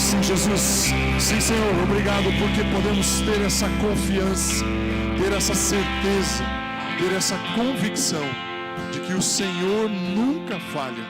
Sim, Jesus. Sim, Senhor. Obrigado porque podemos ter essa confiança, ter essa certeza, ter essa convicção de que o Senhor nunca falha.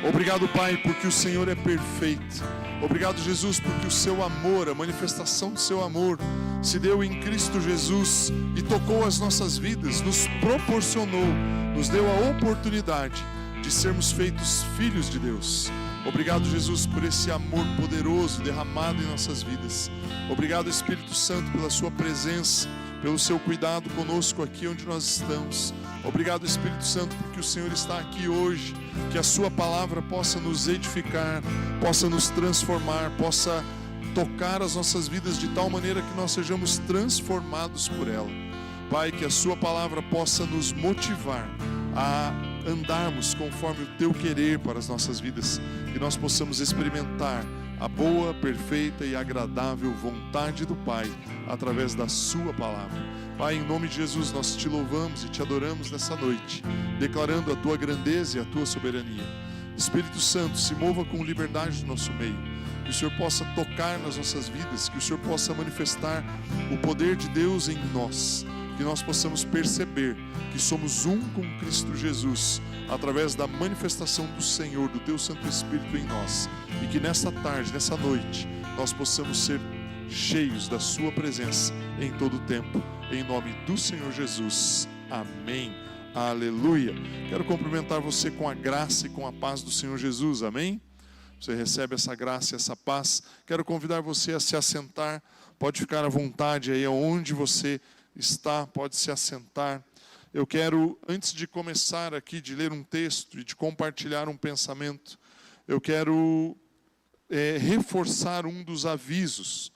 Obrigado, Pai, porque o Senhor é perfeito. Obrigado, Jesus, porque o seu amor, a manifestação do seu amor se deu em Cristo Jesus e tocou as nossas vidas, nos proporcionou, nos deu a oportunidade de sermos feitos filhos de Deus. Obrigado, Jesus, por esse amor poderoso derramado em nossas vidas. Obrigado, Espírito Santo, pela sua presença, pelo seu cuidado conosco aqui onde nós estamos. Obrigado, Espírito Santo, porque o Senhor está aqui hoje, que a sua palavra possa nos edificar, possa nos transformar, possa tocar as nossas vidas de tal maneira que nós sejamos transformados por ela. Pai, que a sua palavra possa nos motivar a andarmos conforme o teu querer para as nossas vidas, que nós possamos experimentar a boa, perfeita e agradável vontade do Pai através da sua palavra. Pai, em nome de Jesus, nós te louvamos e te adoramos nessa noite, declarando a tua grandeza e a tua soberania. Espírito Santo, se mova com liberdade no nosso meio, que o Senhor possa tocar nas nossas vidas, que o Senhor possa manifestar o poder de Deus em nós, que nós possamos perceber que somos um com Cristo Jesus, através da manifestação do Senhor, do teu Santo Espírito em nós, e que nesta tarde, nessa noite, nós possamos ser cheios da sua presença em todo o tempo, em nome do Senhor Jesus. Amém. Aleluia. Quero cumprimentar você com a graça e com a paz do Senhor Jesus. Amém? Você recebe essa graça e essa paz. Quero convidar você a se assentar. Pode ficar à vontade aí onde você está, pode se assentar. Eu quero, antes de começar aqui, de ler um texto e de compartilhar um pensamento, eu quero reforçar um dos avisos.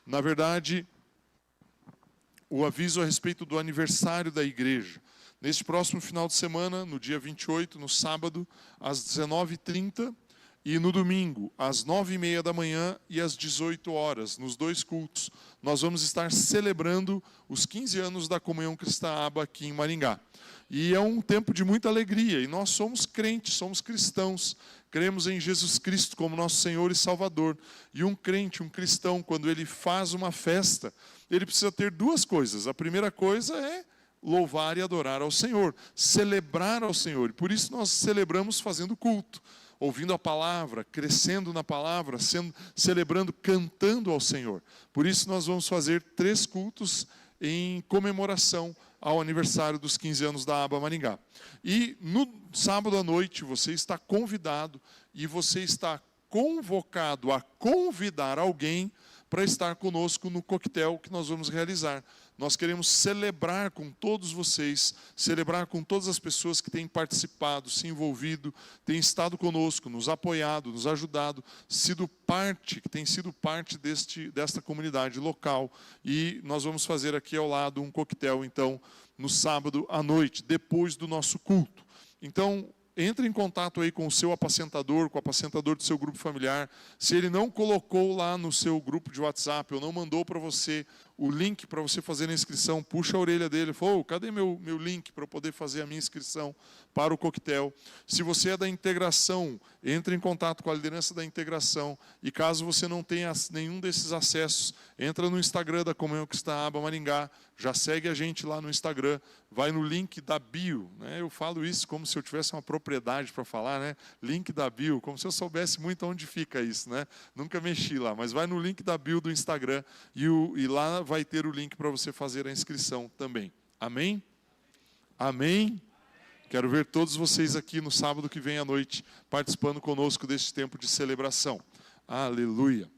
Na verdade, o aviso a respeito do aniversário da igreja. Neste próximo final de semana, no dia 28, no sábado, às 19h30, e no domingo, às 9h30 da manhã e às 18 horas, nos dois cultos, nós vamos estar celebrando os 15 anos da Comunhão Cristã Aba aqui em Maringá. E é um tempo de muita alegria, e nós somos crentes, somos cristãos, cremos em Jesus Cristo como nosso Senhor e Salvador. E um crente, um cristão, quando ele faz uma festa, ele precisa ter duas coisas. A primeira coisa é louvar e adorar ao Senhor, celebrar ao Senhor. E por isso nós celebramos fazendo culto, ouvindo a palavra, crescendo na palavra, celebrando, cantando ao Senhor. Por isso nós vamos fazer 3 cultos em comemoração ao aniversário dos 15 anos da Aba Maringá. E no sábado à noite você está convidado e você está convocado a convidar alguém para estar conosco no coquetel que nós vamos realizar. Nós queremos celebrar com todos vocês, celebrar com todas as pessoas que têm participado, se envolvido, têm estado conosco, nos apoiado, nos ajudado, que têm sido parte desta comunidade local. E nós vamos fazer aqui ao lado um coquetel, então, no sábado à noite, depois do nosso culto. Então, entre em contato aí com o seu apacentador, com o apacentador do seu grupo familiar. Se ele não colocou lá no seu grupo de WhatsApp, ou não mandou para você o link para você fazer a inscrição, puxa a orelha dele, fala, cadê meu link para eu poder fazer a minha inscrição para o coquetel? Se você é da integração, entre em contato com a liderança da integração, e caso você não tenha nenhum desses acessos, entra no Instagram da Comunhão Cristã Aba Maringá, já segue a gente lá no Instagram, vai no link da bio, né? Eu falo isso como se eu tivesse uma propriedade para falar, né? Link da bio, como se eu soubesse muito onde fica isso, né? Nunca mexi lá, mas vai no link da bio do Instagram e lá vai ter o link para você fazer a inscrição também. Amém? Amém? Quero ver todos vocês aqui no sábado que vem à noite, participando conosco deste tempo de celebração. Aleluia.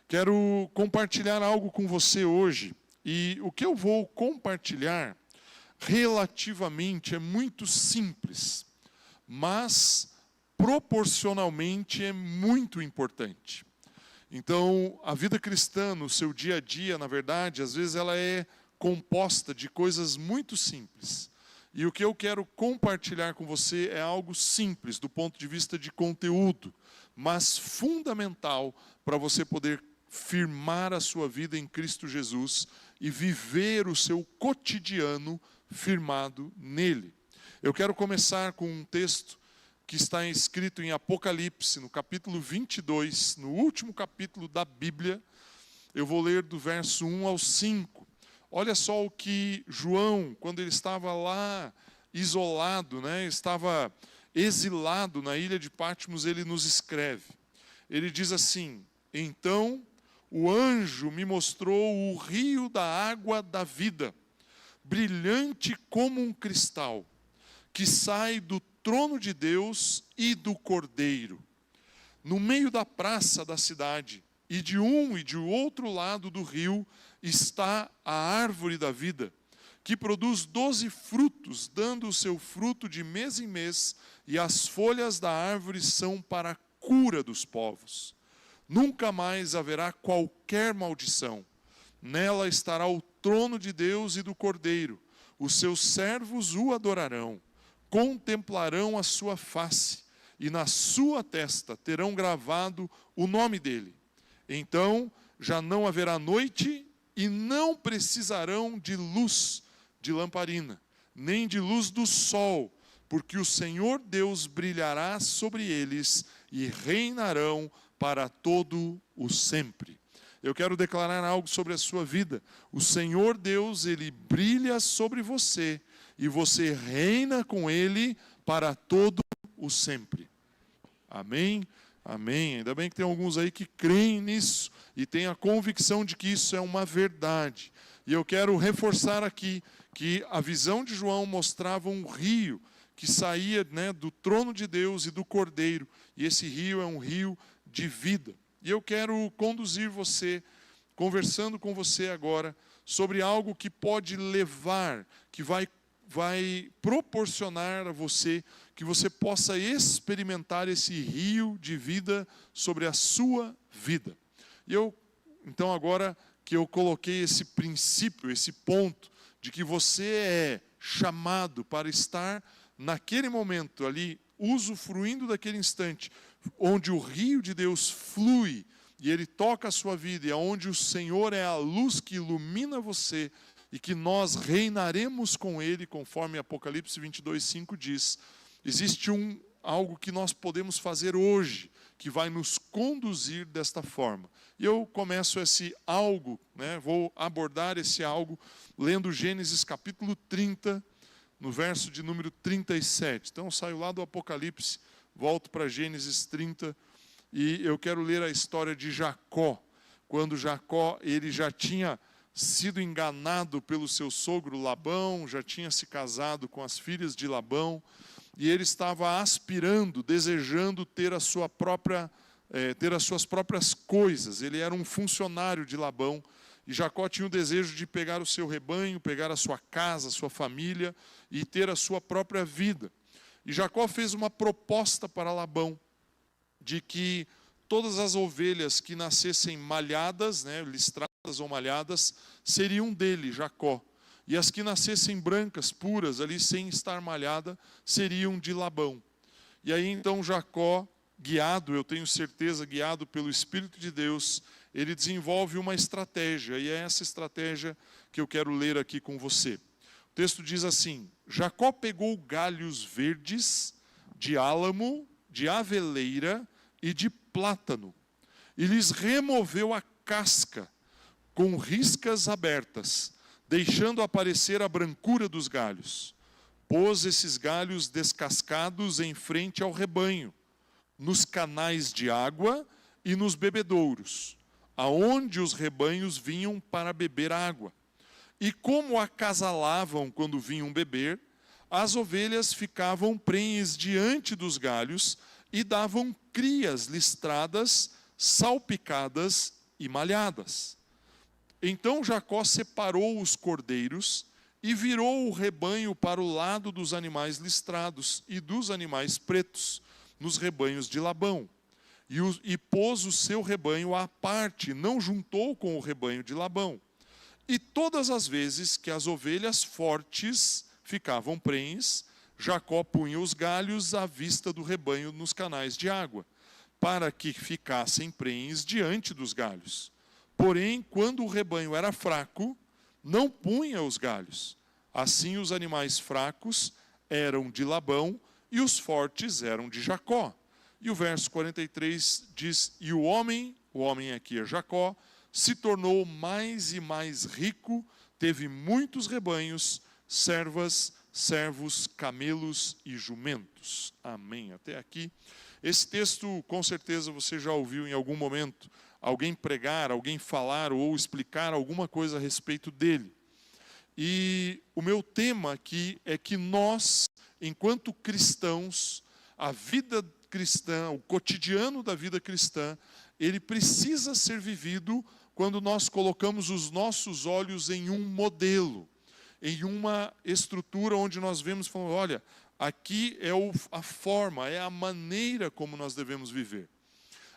Quero compartilhar algo com você hoje, e o que eu vou compartilhar relativamente é muito simples, mas proporcionalmente é muito importante. Então, a vida cristã, no seu dia a dia, na verdade, às vezes ela é composta de coisas muito simples. E o que eu quero compartilhar com você é algo simples, do ponto de vista de conteúdo, mas fundamental para você poder firmar a sua vida em Cristo Jesus e viver o seu cotidiano firmado nele. Eu quero começar com um texto que está escrito em Apocalipse, no capítulo 22, no último capítulo da Bíblia. Eu vou ler do verso 1 ao 5. Olha só o que João, quando ele estava lá isolado, estava exilado na ilha de Patmos, ele nos escreve. Ele diz assim: então o anjo me mostrou o rio da água da vida, brilhante como um cristal, que sai do trono de Deus e do Cordeiro. No meio da praça da cidade, e de um e de outro lado do rio, está a árvore da vida, que produz 12 frutos, dando o seu fruto de mês em mês, e as folhas da árvore são para a cura dos povos. Nunca mais haverá qualquer maldição. Nela estará o trono de Deus e do Cordeiro. Os seus servos o adorarão, contemplarão a sua face, e na sua testa terão gravado o nome dele. Então já não haverá noite, e não precisarão de luz de lamparina, nem de luz do sol, porque o Senhor Deus brilhará sobre eles, e reinarão para todo o sempre. Eu quero declarar algo sobre a sua vida. O Senhor Deus, Ele brilha sobre você, e você reina com Ele para todo o sempre. Amém? Amém. Ainda bem que tem alguns aí que creem nisso e têm a convicção de que isso é uma verdade. E eu quero reforçar aqui que a visão de João mostrava um rio que saía, do trono de Deus e do Cordeiro. E esse rio é um rio de vida. E eu quero conduzir você, conversando com você agora, sobre algo que pode levar, que vai proporcionar a você, que você possa experimentar esse rio de vida sobre a sua vida. E então agora que eu coloquei esse princípio, esse ponto, de que você é chamado para estar naquele momento ali, usufruindo daquele instante, onde o rio de Deus flui, e ele toca a sua vida, e onde o Senhor é a luz que ilumina você, e que nós reinaremos com ele, conforme Apocalipse 22:5 diz. Existe algo que nós podemos fazer hoje, que vai nos conduzir desta forma. E eu começo esse algo, vou abordar esse algo, lendo Gênesis capítulo 30, no verso de número 37. Então eu saio lá do Apocalipse, volto para Gênesis 30, e eu quero ler a história de Jacó. Quando Jacó, ele já tinha sido enganado pelo seu sogro Labão, já tinha se casado com as filhas de Labão, e ele estava aspirando, desejando ter as suas próprias coisas. Ele era um funcionário de Labão, e Jacó tinha o desejo de pegar o seu rebanho, pegar a sua casa, a sua família, e ter a sua própria vida. E Jacó fez uma proposta para Labão, de que todas as ovelhas que nascessem malhadas, listradas ou malhadas, seriam dele, Jacó. E as que nascessem brancas, puras, ali sem estar malhada, seriam de Labão. E aí então Jacó, guiado, eu tenho certeza, guiado pelo Espírito de Deus, ele desenvolve uma estratégia, e é essa estratégia que eu quero ler aqui com você. O texto diz assim: Jacó pegou galhos verdes de álamo, de aveleira e de plátano, e lhes removeu a casca com riscas abertas, deixando aparecer a brancura dos galhos. Pôs esses galhos descascados em frente ao rebanho, nos canais de água e nos bebedouros, aonde os rebanhos vinham para beber água. E como acasalavam quando vinham beber, as ovelhas ficavam prenhes diante dos galhos e davam crias listradas, salpicadas e malhadas. Então Jacó separou os cordeiros e virou o rebanho para o lado dos animais listrados e dos animais pretos, nos rebanhos de Labão. E pôs o seu rebanho à parte, não juntou com o rebanho de Labão. E todas as vezes que as ovelhas fortes ficavam prenhes, Jacó punha os galhos à vista do rebanho nos canais de água, para que ficassem prenhes diante dos galhos. Porém, quando o rebanho era fraco, não punha os galhos. Assim os animais fracos eram de Labão, e os fortes eram de Jacó. E o verso 43 diz, e o homem aqui é Jacó, se tornou mais e mais rico, teve muitos rebanhos, servas, servos, camelos e jumentos. Amém. Até aqui. Esse texto, com certeza, você já ouviu em algum momento alguém pregar, alguém falar ou explicar alguma coisa a respeito dele. E o meu tema aqui é que nós, enquanto cristãos, a vida cristã, o cotidiano da vida cristã, ele precisa ser vivido quando nós colocamos os nossos olhos em um modelo, em uma estrutura onde nós vemos e falamos, olha, aqui é a forma, é a maneira como nós devemos viver.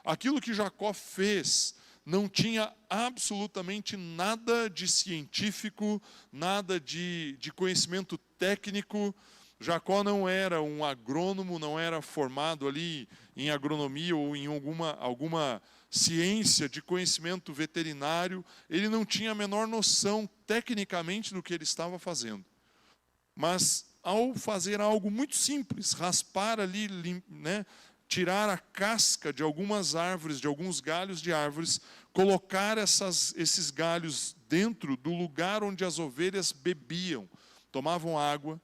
Aquilo que Jacó fez não tinha absolutamente nada de científico, nada de conhecimento técnico. Jacó não era um agrônomo, não era formado ali em agronomia ou em alguma ciência de conhecimento veterinário. Ele não tinha a menor noção tecnicamente do que ele estava fazendo. Mas ao fazer algo muito simples, raspar ali, né, tirar a casca de algumas árvores, de alguns galhos de árvores, colocar esses galhos dentro do lugar onde as ovelhas bebiam, tomavam água,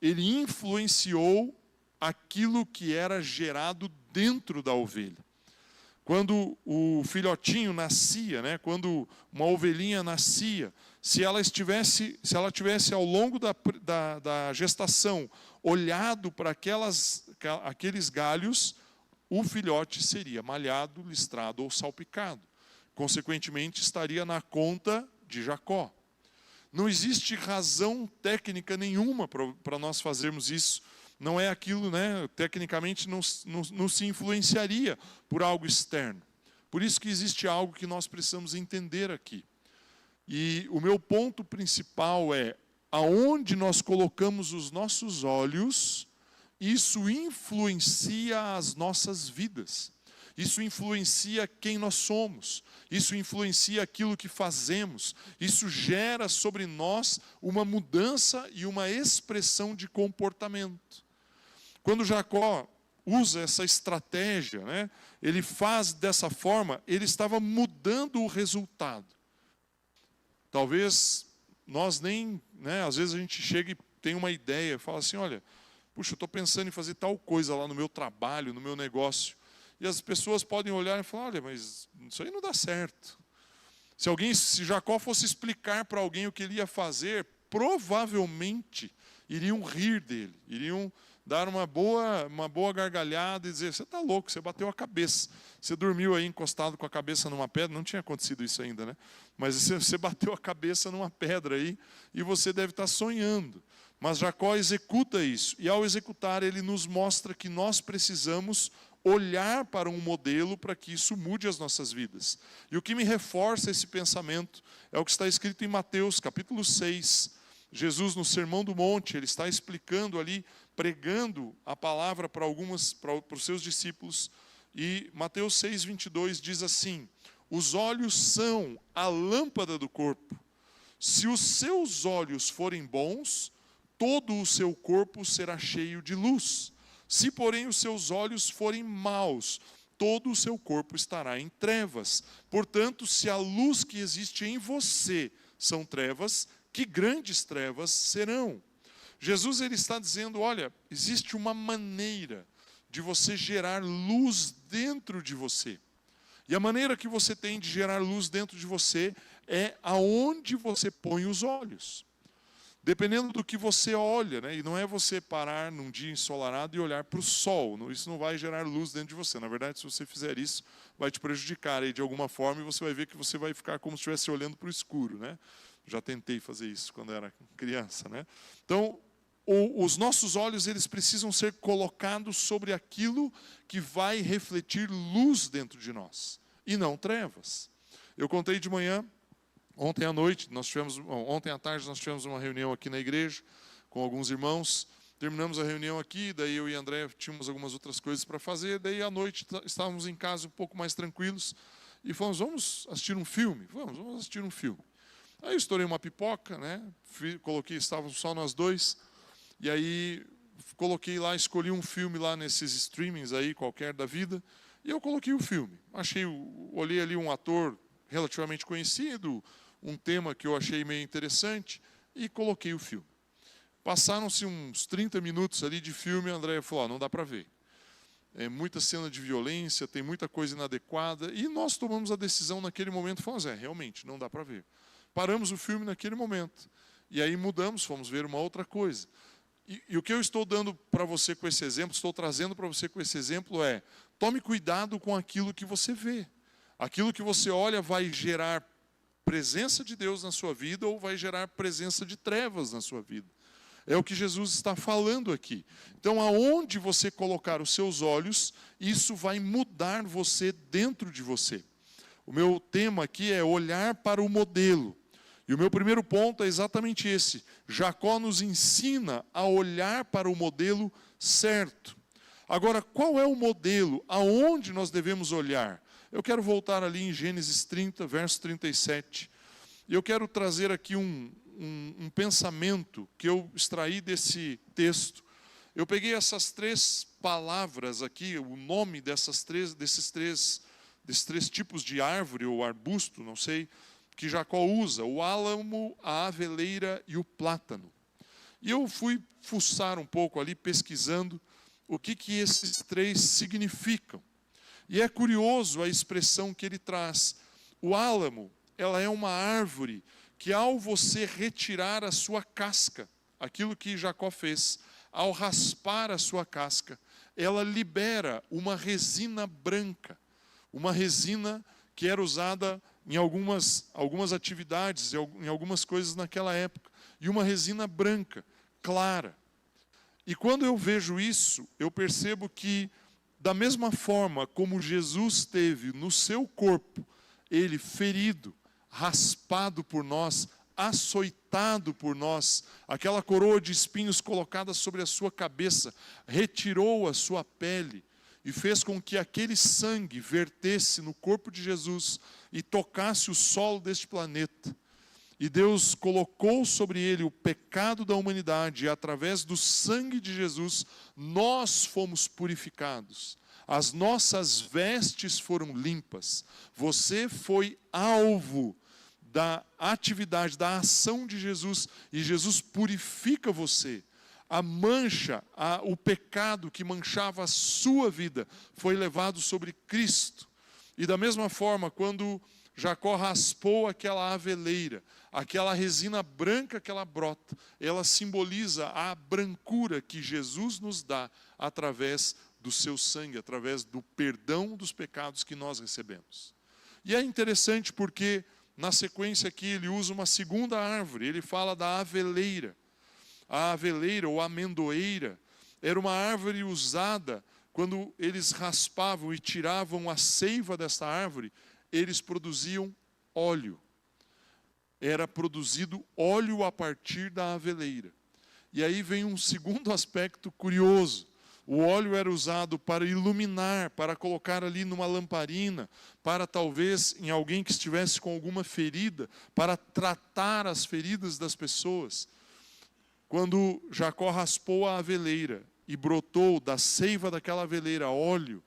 ele influenciou aquilo que era gerado dentro da ovelha. Quando o filhotinho nascia, né, quando uma ovelhinha nascia, se ela tivesse ao longo da gestação olhado para aqueles galhos, o filhote seria malhado, listrado ou salpicado. Consequentemente, estaria na conta de Jacó. Não existe razão técnica nenhuma para nós fazermos isso. Não é aquilo, né? Tecnicamente não se influenciaria por algo externo. Por isso que existe algo que nós precisamos entender aqui. E o meu ponto principal é, aonde nós colocamos os nossos olhos, isso influencia as nossas vidas. Isso influencia quem nós somos. Isso influencia aquilo que fazemos. Isso gera sobre nós uma mudança e uma expressão de comportamento. Quando Jacó usa essa estratégia, né, ele faz dessa forma, ele estava mudando o resultado. Talvez nós nem, né, às vezes a gente chega e tem uma ideia, fala assim, olha, puxa, eu estou pensando em fazer tal coisa lá no meu trabalho, no meu negócio. E as pessoas podem olhar e falar, olha, mas isso aí não dá certo. Se Jacó fosse explicar para alguém o que ele ia fazer, provavelmente iriam rir dele, iriam dar uma boa gargalhada e dizer, você está louco, você bateu a cabeça. Você dormiu aí encostado com a cabeça numa pedra, não tinha acontecido isso ainda, né? Mas você bateu a cabeça numa pedra aí e você deve estar sonhando. Mas Jacó executa isso, e ao executar ele nos mostra que nós precisamos olhar para um modelo para que isso mude as nossas vidas. E o que me reforça esse pensamento é o que está escrito em Mateus capítulo 6. Jesus no Sermão do Monte, ele está explicando ali, pregando a palavra para os seus discípulos. E Mateus 6, 22 diz assim, os olhos são a lâmpada do corpo. Se os seus olhos forem bons, todo o seu corpo será cheio de luz. Se, porém, os seus olhos forem maus, todo o seu corpo estará em trevas. Portanto, se a luz que existe em você são trevas, que grandes trevas serão. Jesus ele está dizendo, olha, existe uma maneira de você gerar luz dentro de você. E a maneira que você tem de gerar luz dentro de você é aonde você põe os olhos. Dependendo do que você olha, né? E não é você parar num dia ensolarado e olhar para o sol. Isso não vai gerar luz dentro de você. Na verdade, se você fizer isso, vai te prejudicar aí de alguma forma e você vai ver que você vai ficar como se estivesse olhando para o escuro, né? Já tentei fazer isso quando era criança, né? Então, os nossos olhos eles precisam ser colocados sobre aquilo que vai refletir luz dentro de nós e não trevas. Eu contei de manhã. Ontem à tarde nós tivemos uma reunião aqui na igreja com alguns irmãos. Terminamos a reunião aqui, daí eu e André tínhamos algumas outras coisas para fazer. Daí à noite estávamos em casa um pouco mais tranquilos e falamos, vamos assistir um filme? Vamos assistir um filme. Aí eu estourei uma pipoca, né? Estávamos só nós dois. E aí coloquei lá, escolhi um filme lá nesses streamings aí, qualquer da vida, e eu coloquei o filme. Olhei ali um ator relativamente conhecido, um tema que eu achei meio interessante, e coloquei o filme. Passaram-se uns 30 minutos ali de filme, a Andréia falou, não dá para ver. É muita cena de violência, tem muita coisa inadequada, e nós tomamos a decisão naquele momento, falamos, realmente, não dá para ver. Paramos o filme naquele momento, e aí mudamos, fomos ver uma outra coisa. E o que eu estou dando para você com esse exemplo, estou trazendo para você com esse exemplo é, tome cuidado com aquilo que você vê. Aquilo que você olha vai gerar presença de Deus na sua vida ou vai gerar presença de trevas na sua vida. É o que Jesus está falando aqui. Então, aonde você colocar os seus olhos, isso vai mudar você dentro de você. O meu tema aqui é olhar para o modelo. E o meu primeiro ponto é exatamente esse. Jacó nos ensina a olhar para o modelo certo. Agora, qual é o modelo? Aonde nós devemos olhar? Eu quero voltar ali em Gênesis 30, verso 37. E eu quero trazer aqui um pensamento que eu extraí desse texto. Eu peguei essas 3 palavras aqui, o nome desses três tipos de árvore ou arbusto, não sei, que Jacó usa, o álamo, a aveleira e o plátano. E eu fui fuçar um pouco ali, pesquisando o que esses 3 significam. E é curioso a expressão que ele traz. O álamo, ela é uma árvore que ao você retirar a sua casca, aquilo que Jacó fez, ao raspar a sua casca, ela libera uma resina branca, uma resina que era usada em algumas atividades, em algumas coisas naquela época, e uma resina branca, clara. E quando eu vejo isso, eu percebo que, da mesma forma como Jesus teve no seu corpo, ele ferido, raspado por nós, açoitado por nós, aquela coroa de espinhos colocada sobre a sua cabeça, retirou a sua pele e fez com que aquele sangue vertesse no corpo de Jesus e tocasse o solo deste planeta. E Deus colocou sobre ele o pecado da humanidade, e através do sangue de Jesus, nós fomos purificados. As nossas vestes foram limpas. Você foi alvo da atividade, da ação de Jesus, e Jesus purifica você. A mancha, o pecado que manchava a sua vida, foi levado sobre Cristo. E da mesma forma, quando Jacó raspou aquela aveleira, aquela resina branca que ela brota, ela simboliza a brancura que Jesus nos dá através do seu sangue, através do perdão dos pecados que nós recebemos. E é interessante porque, na sequência aqui, ele usa uma segunda árvore, ele fala da aveleira. A aveleira ou amendoeira era uma árvore usada quando eles raspavam e tiravam a seiva dessa árvore, eles produziam óleo. Era produzido óleo a partir da aveleira. E aí vem um segundo aspecto curioso. O óleo era usado para iluminar, para colocar ali numa lamparina, para talvez em alguém que estivesse com alguma ferida, para tratar as feridas das pessoas. Quando Jacó raspou a aveleira e brotou da seiva daquela aveleira óleo,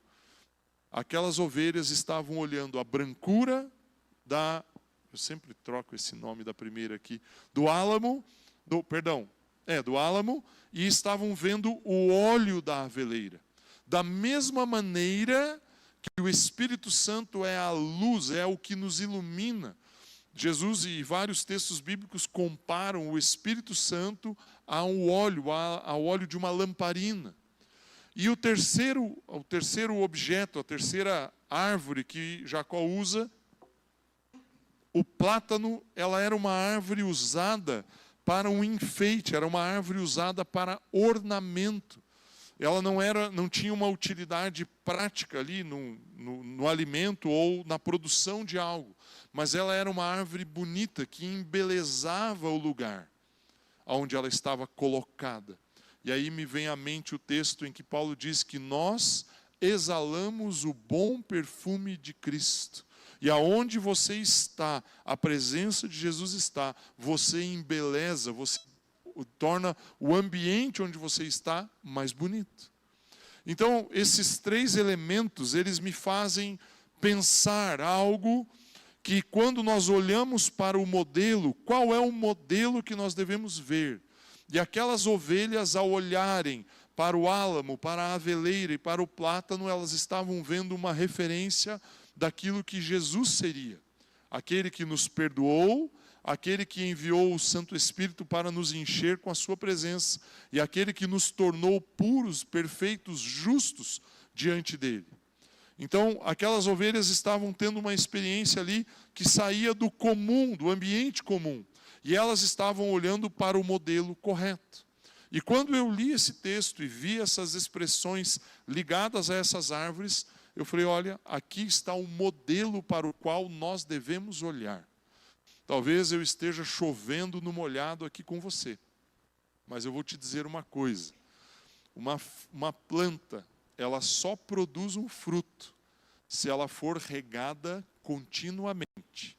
aquelas ovelhas estavam olhando a brancura eu sempre troco esse nome da primeira aqui, do álamo, do álamo, e estavam vendo o óleo da aveleira. Da mesma maneira que o Espírito Santo é a luz, é o que nos ilumina. Jesus e vários textos bíblicos comparam o Espírito Santo ao óleo de uma lamparina. E o terceiro objeto, a terceira árvore que Jacó usa, o plátano, ela era uma árvore usada para um enfeite, era uma árvore usada para ornamento. Ela não tinha uma utilidade prática ali no alimento ou na produção de algo, mas ela era uma árvore bonita que embelezava o lugar onde ela estava colocada. E aí me vem à mente o texto em que Paulo diz que nós exalamos o bom perfume de Cristo. E aonde você está, a presença de Jesus está, você embeleza, você torna o ambiente onde você está mais bonito. Então, esses 3 elementos, eles me fazem pensar algo que quando nós olhamos para o modelo, qual é o modelo que nós devemos ver? E aquelas ovelhas, ao olharem para o álamo, para a aveleira e para o plátano, elas estavam vendo uma referência daquilo que Jesus seria. Aquele que nos perdoou, aquele que enviou o Santo Espírito para nos encher com a sua presença, e aquele que nos tornou puros, perfeitos, justos diante dele. Então, aquelas ovelhas estavam tendo uma experiência ali que saía do comum, do ambiente comum, e elas estavam olhando para o modelo correto. E quando eu li esse texto e vi essas expressões ligadas a essas árvores, eu falei, olha, aqui está o modelo para o qual nós devemos olhar. Talvez eu esteja chovendo no molhado aqui com você, mas eu vou te dizer uma coisa, uma planta, ela só produz um fruto se ela for regada continuamente.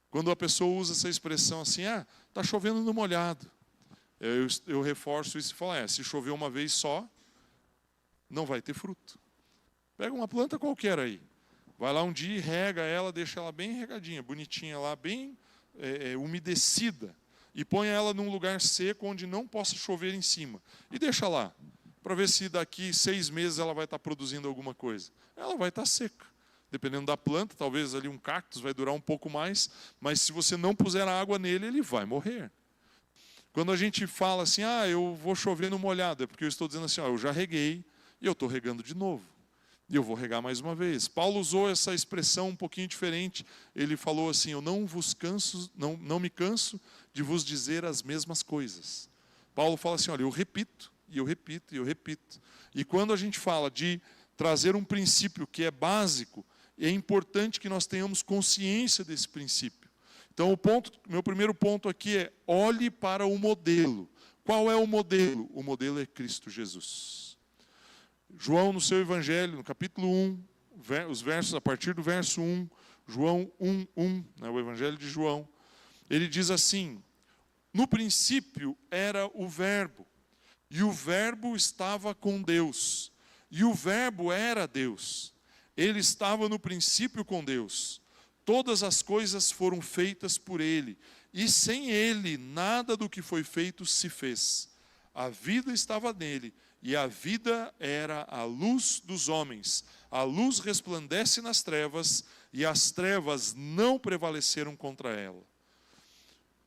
Quando a pessoa usa essa expressão assim, está chovendo no molhado, eu reforço isso e falo, se chover uma vez só, não vai ter fruto. Pega uma planta qualquer aí, vai lá um dia e rega ela, deixa ela bem regadinha, bonitinha lá, bem umedecida, e põe ela num lugar seco onde não possa chover em cima, e deixa lá, para ver se daqui 6 meses ela vai estar produzindo alguma coisa. Ela vai estar seca, dependendo da planta, talvez ali um cactus vai durar um pouco mais, mas se você não puser água nele, ele vai morrer. Quando a gente fala assim, eu vou chover no molhado, é porque eu estou dizendo assim, eu já reguei, e eu estou regando de novo. E eu vou regar mais uma vez. Paulo usou essa expressão um pouquinho diferente. Ele falou assim, eu não me canso de vos dizer as mesmas coisas. Paulo fala assim, olha, eu repito, e eu repito, e eu repito. E quando a gente fala de trazer um princípio que é básico, é importante que nós tenhamos consciência desse princípio. Então, meu primeiro ponto aqui é, olhe para o modelo. Qual é o modelo? O modelo é Cristo Jesus. João, no seu Evangelho, no capítulo 1, os versos, a partir do verso 1, João 1:1, o Evangelho de João, ele diz assim, no princípio era o Verbo, e o Verbo estava com Deus, e o Verbo era Deus. Ele estava no princípio com Deus. Todas as coisas foram feitas por Ele, e sem Ele nada do que foi feito se fez. A vida estava nele, e a vida era a luz dos homens. A luz resplandece nas trevas, e as trevas não prevaleceram contra ela.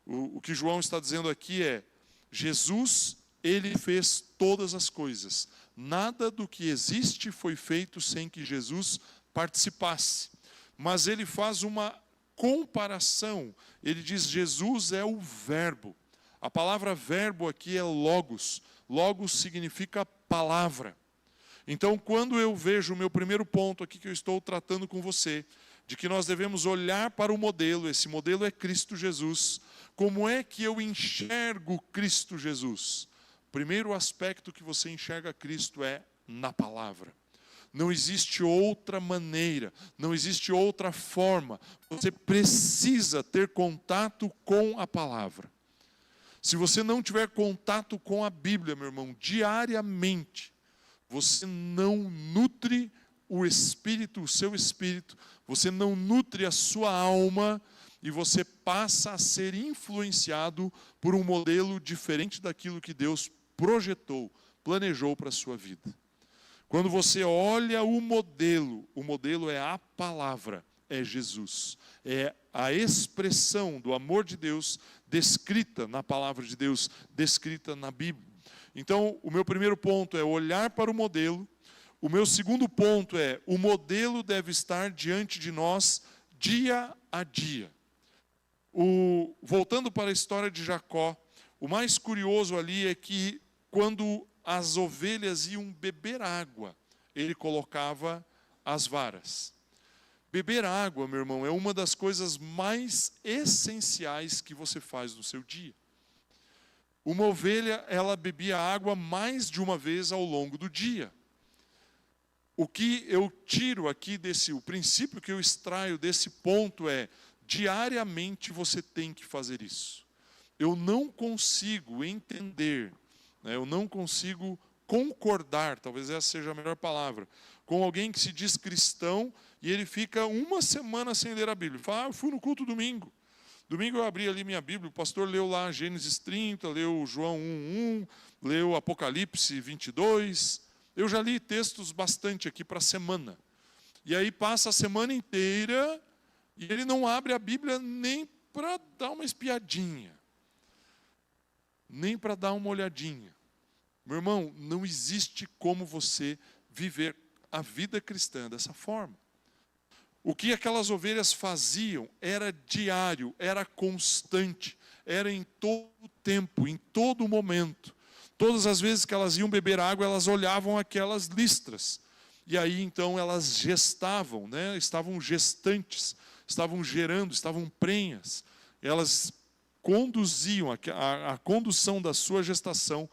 O que João está dizendo aqui é, Jesus, ele fez todas as coisas. Nada do que existe foi feito sem que Jesus participasse. Mas ele faz uma comparação. Ele diz, Jesus é o Verbo. A palavra verbo aqui é logos. Logos significa palavra. Então, quando eu vejo o meu primeiro ponto aqui que eu estou tratando com você, de que nós devemos olhar para o modelo, esse modelo é Cristo Jesus. Como é que eu enxergo Cristo Jesus? O primeiro aspecto que você enxerga Cristo é na palavra. Não existe outra maneira, não existe outra forma. Você precisa ter contato com a palavra. Se você não tiver contato com a Bíblia, meu irmão, diariamente, você não nutre o espírito, o seu espírito, você não nutre a sua alma e você passa a ser influenciado por um modelo diferente daquilo que Deus projetou, planejou para a sua vida. Quando você olha o modelo é a palavra, é Jesus. É a expressão do amor de Deus descrita na palavra de Deus, descrita na Bíblia. Então, o meu primeiro ponto é olhar para o modelo. O meu segundo ponto é, o modelo deve estar diante de nós dia a dia. Voltando para a história de Jacó, o mais curioso ali é que quando as ovelhas iam beber água, ele colocava as varas. Beber água, meu irmão, é uma das coisas mais essenciais que você faz no seu dia. Uma ovelha, ela bebia água mais de uma vez ao longo do dia. O que eu tiro aqui o princípio que eu extraio desse ponto é, diariamente você tem que fazer isso. eu não consigo entender, né, eu não consigo concordar, talvez essa seja a melhor palavra, com alguém que se diz cristão e ele fica uma semana sem ler a Bíblia. Fala, eu fui no culto domingo. Domingo eu abri ali minha Bíblia, o pastor leu lá Gênesis 30, leu João 1:1, leu Apocalipse 22. Eu já li textos bastante aqui para a semana. E aí passa a semana inteira e ele não abre a Bíblia nem para dar uma espiadinha, nem para dar uma olhadinha. Meu irmão, não existe como você viver a vida cristã dessa forma. O que aquelas ovelhas faziam era diário, era constante, era em todo o tempo, em todo momento. Todas as vezes que elas iam beber água, elas olhavam aquelas listras. E aí então elas gestavam, né? Estavam gestantes, estavam gerando, estavam prenhas. Elas conduziam, a condução da sua gestação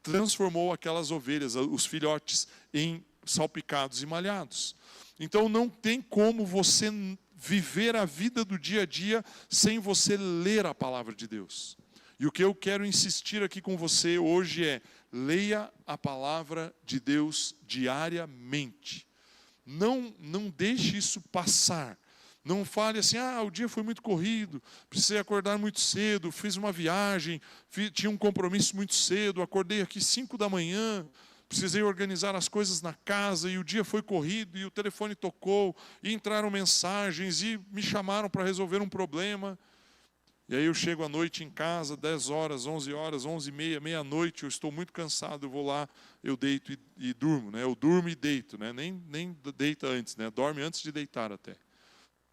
transformou aquelas ovelhas, os filhotes, em salpicados e malhados. Então não tem como você viver a vida do dia a dia sem você ler a palavra de Deus. E o que eu quero insistir aqui com você hoje é: leia a palavra de Deus diariamente. Não deixe isso passar. Não fale assim, o dia foi muito corrido, precisei acordar muito cedo, fiz uma viagem, tinha um compromisso muito cedo, acordei aqui 5 da manhã, precisei organizar as coisas na casa e o dia foi corrido e o telefone tocou e entraram mensagens e me chamaram para resolver um problema. E aí eu chego à noite em casa, 10 horas, 11 horas, 11h30, meia-noite, eu estou muito cansado, eu vou lá, eu deito e durmo, né? Eu durmo e deito, né? Nem deita antes, né? Dorme antes de deitar até.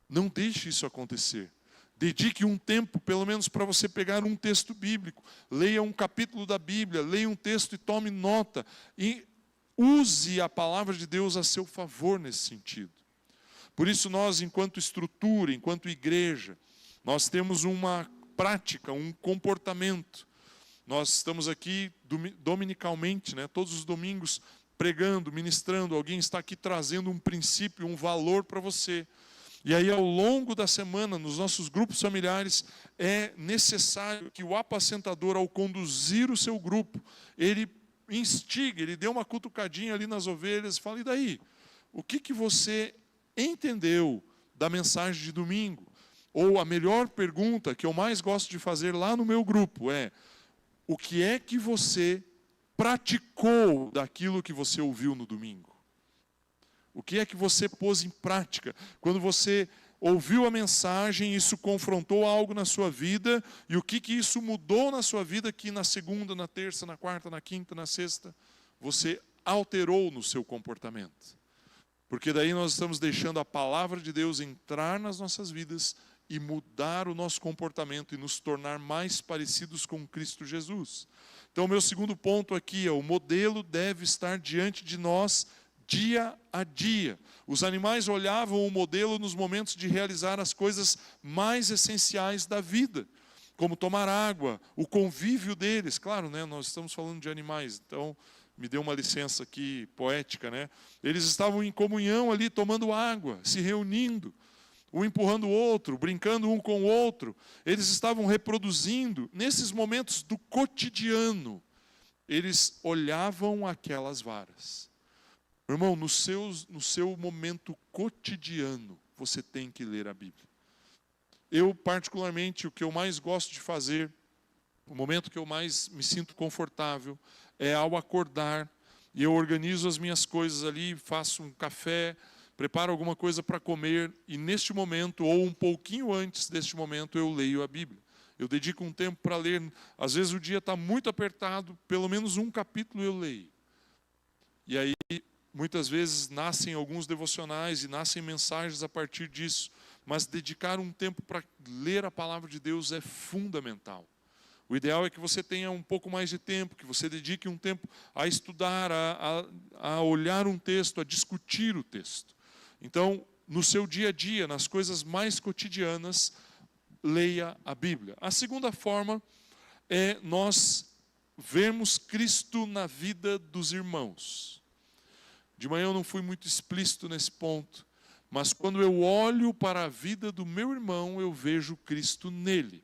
Não deixe isso acontecer. Dedique um tempo, pelo menos, para você pegar um texto bíblico. Leia um capítulo da Bíblia, leia um texto e tome nota. E use a palavra de Deus a seu favor nesse sentido. Por isso nós, enquanto estrutura, enquanto igreja, nós temos uma prática, um comportamento. Nós estamos aqui dominicalmente, né, todos os domingos, pregando, ministrando. Alguém está aqui trazendo um princípio, um valor para você. E aí, ao longo da semana, nos nossos grupos familiares, é necessário que o apacentador, ao conduzir o seu grupo, ele instigue, ele dê uma cutucadinha ali nas ovelhas e fala: e daí? O que você entendeu da mensagem de domingo? Ou a melhor pergunta que eu mais gosto de fazer lá no meu grupo é: o que é que você praticou daquilo que você ouviu no domingo? O que é que você pôs em prática? Quando você ouviu a mensagem, isso confrontou algo na sua vida, e o que isso mudou na sua vida que na segunda, na terça, na quarta, na quinta, na sexta, você alterou no seu comportamento. Porque daí nós estamos deixando a palavra de Deus entrar nas nossas vidas e mudar o nosso comportamento e nos tornar mais parecidos com Cristo Jesus. Então, o meu segundo ponto aqui é: o modelo deve estar diante de nós dia a dia. Os animais olhavam o modelo nos momentos de realizar as coisas mais essenciais da vida, como tomar água, o convívio deles. Claro, né, nós estamos falando de animais, então me dê uma licença aqui poética, né? Eles estavam em comunhão ali, tomando água, se reunindo, um empurrando o outro, brincando um com o outro. Eles estavam reproduzindo. Nesses momentos do cotidiano, eles olhavam aquelas varas. Irmão, no seu momento cotidiano, você tem que ler a Bíblia. Eu, particularmente, o que eu mais gosto de fazer, o momento que eu mais me sinto confortável, é ao acordar, e eu organizo as minhas coisas ali, faço um café, preparo alguma coisa para comer, e neste momento, ou um pouquinho antes deste momento, eu leio a Bíblia. Eu dedico um tempo para ler. Às vezes o dia está muito apertado, pelo menos um capítulo eu leio. E aí, muitas vezes nascem alguns devocionais e nascem mensagens a partir disso. Mas dedicar um tempo para ler a palavra de Deus é fundamental. O ideal é que você tenha um pouco mais de tempo, que você dedique um tempo a estudar, a olhar um texto, a discutir o texto. Então, no seu dia a dia, nas coisas mais cotidianas, leia a Bíblia. A segunda forma é nós vermos Cristo na vida dos irmãos. De manhã eu não fui muito explícito nesse ponto, mas quando eu olho para a vida do meu irmão, eu vejo Cristo nele.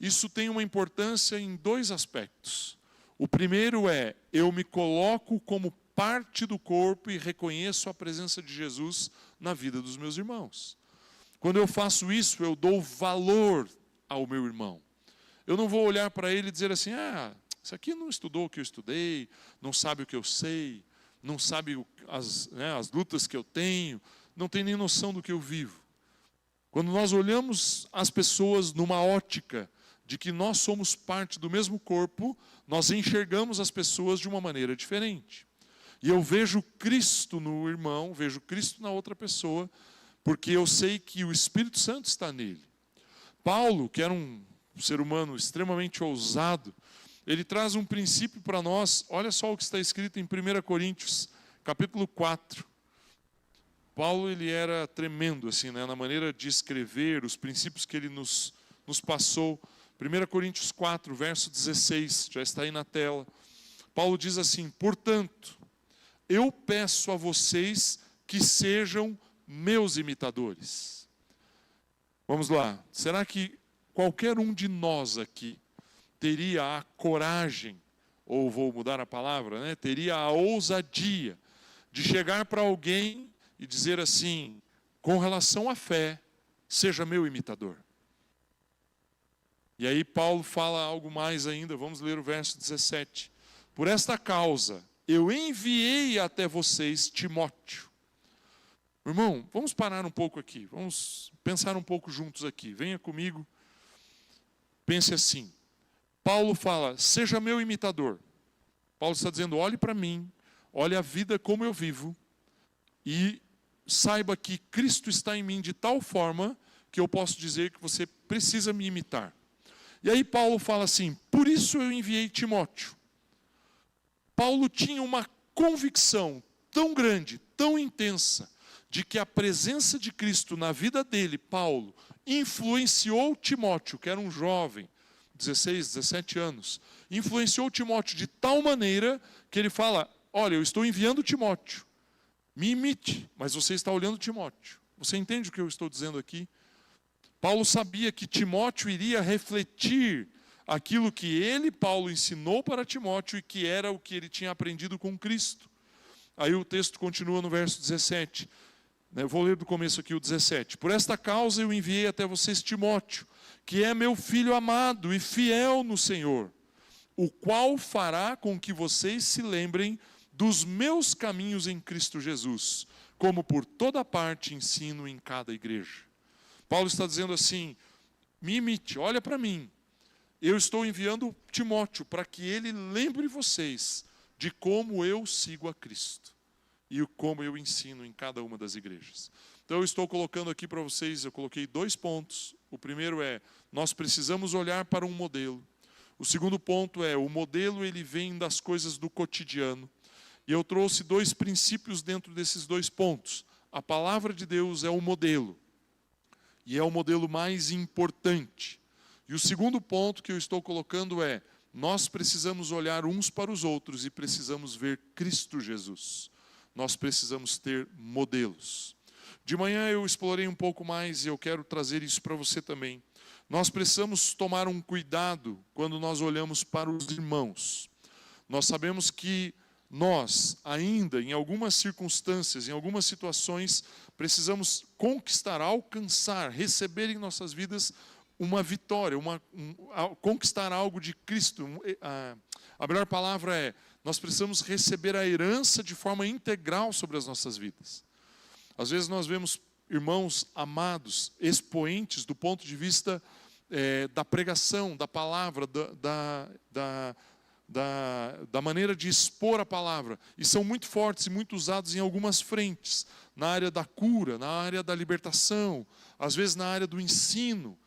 isso tem uma importância em dois aspectos. O primeiro é, eu me coloco como parte do corpo e reconheço a presença de Jesus na vida dos meus irmãos. Quando eu faço isso, eu dou valor ao meu irmão. Eu não vou olhar para ele e dizer assim, esse aqui não estudou o que eu estudei, não sabe o que eu sei, não sabe as lutas que eu tenho, não tem nem noção do que eu vivo. Quando nós olhamos as pessoas numa ótica de que nós somos parte do mesmo corpo, nós enxergamos as pessoas de uma maneira diferente. E eu vejo Cristo no irmão, vejo Cristo na outra pessoa, porque eu sei que o Espírito Santo está nele. Paulo, que era um ser humano extremamente ousado, ele traz um princípio para nós. Olha só o que está escrito em 1 Coríntios, capítulo 4. Paulo, ele era tremendo assim, né, na maneira de escrever, os princípios que ele nos passou. 1 Coríntios 4, verso 16, já está aí na tela. Paulo diz assim, portanto, eu peço a vocês que sejam meus imitadores. Vamos lá, será que qualquer um de nós aqui teria a coragem, ou vou mudar a palavra, né, teria a ousadia de chegar para alguém e dizer assim, com relação à fé, seja meu imitador? E aí Paulo fala algo mais ainda, vamos ler o verso 17. Por esta causa, eu enviei até vocês Timóteo. Irmão, vamos parar um pouco aqui, vamos pensar um pouco juntos aqui. Venha comigo, pense assim. Paulo fala, seja meu imitador. Paulo está dizendo, olhe para mim, olhe a vida como eu vivo, e saiba que Cristo está em mim de tal forma que eu posso dizer que você precisa me imitar. E aí Paulo fala assim, por isso eu enviei Timóteo. Paulo tinha uma convicção tão grande, tão intensa, de que a presença de Cristo na vida dele, Paulo, influenciou Timóteo, que era um jovem, 16, 17 anos, influenciou Timóteo de tal maneira que ele fala, olha, eu estou enviando Timóteo, me imite, mas você está olhando Timóteo. Você entende o que eu estou dizendo aqui? Paulo sabia que Timóteo iria refletir aquilo que ele, Paulo, ensinou para Timóteo e que era o que ele tinha aprendido com Cristo. Aí o texto continua no verso 17. Eu vou ler do começo aqui o 17. Por esta causa eu enviei até vocês Timóteo, que é meu filho amado e fiel no Senhor, o qual fará com que vocês se lembrem dos meus caminhos em Cristo Jesus, como por toda parte ensino em cada igreja. Paulo está dizendo assim, me imite, olha para mim. Eu estou enviando Timóteo para que ele lembre vocês de como eu sigo a Cristo e como eu ensino em cada uma das igrejas. Então eu estou colocando aqui para vocês, eu coloquei 2 pontos. O primeiro é, nós precisamos olhar para um modelo. O segundo ponto é, o modelo ele vem das coisas do cotidiano. E eu trouxe 2 princípios dentro desses 2 pontos. A palavra de Deus é o modelo. E é o modelo mais importante. E o segundo ponto que eu estou colocando é, nós precisamos olhar uns para os outros e precisamos ver Cristo Jesus. Nós precisamos ter modelos. De manhã eu explorei um pouco mais e eu quero trazer isso para você também. Nós precisamos tomar um cuidado quando nós olhamos para os irmãos. Nós sabemos que nós, ainda, em algumas circunstâncias, em algumas situações, precisamos conquistar, alcançar, receber em nossas vidas uma vitória, conquistar algo de Cristo. A melhor palavra é, nós precisamos receber a herança de forma integral sobre as nossas vidas. Às vezes nós vemos irmãos amados, expoentes do ponto de vista da pregação, da palavra, da maneira de expor a palavra, e são muito fortes e muito usados em algumas frentes, na área da cura, na área da libertação, às vezes na área do ensino,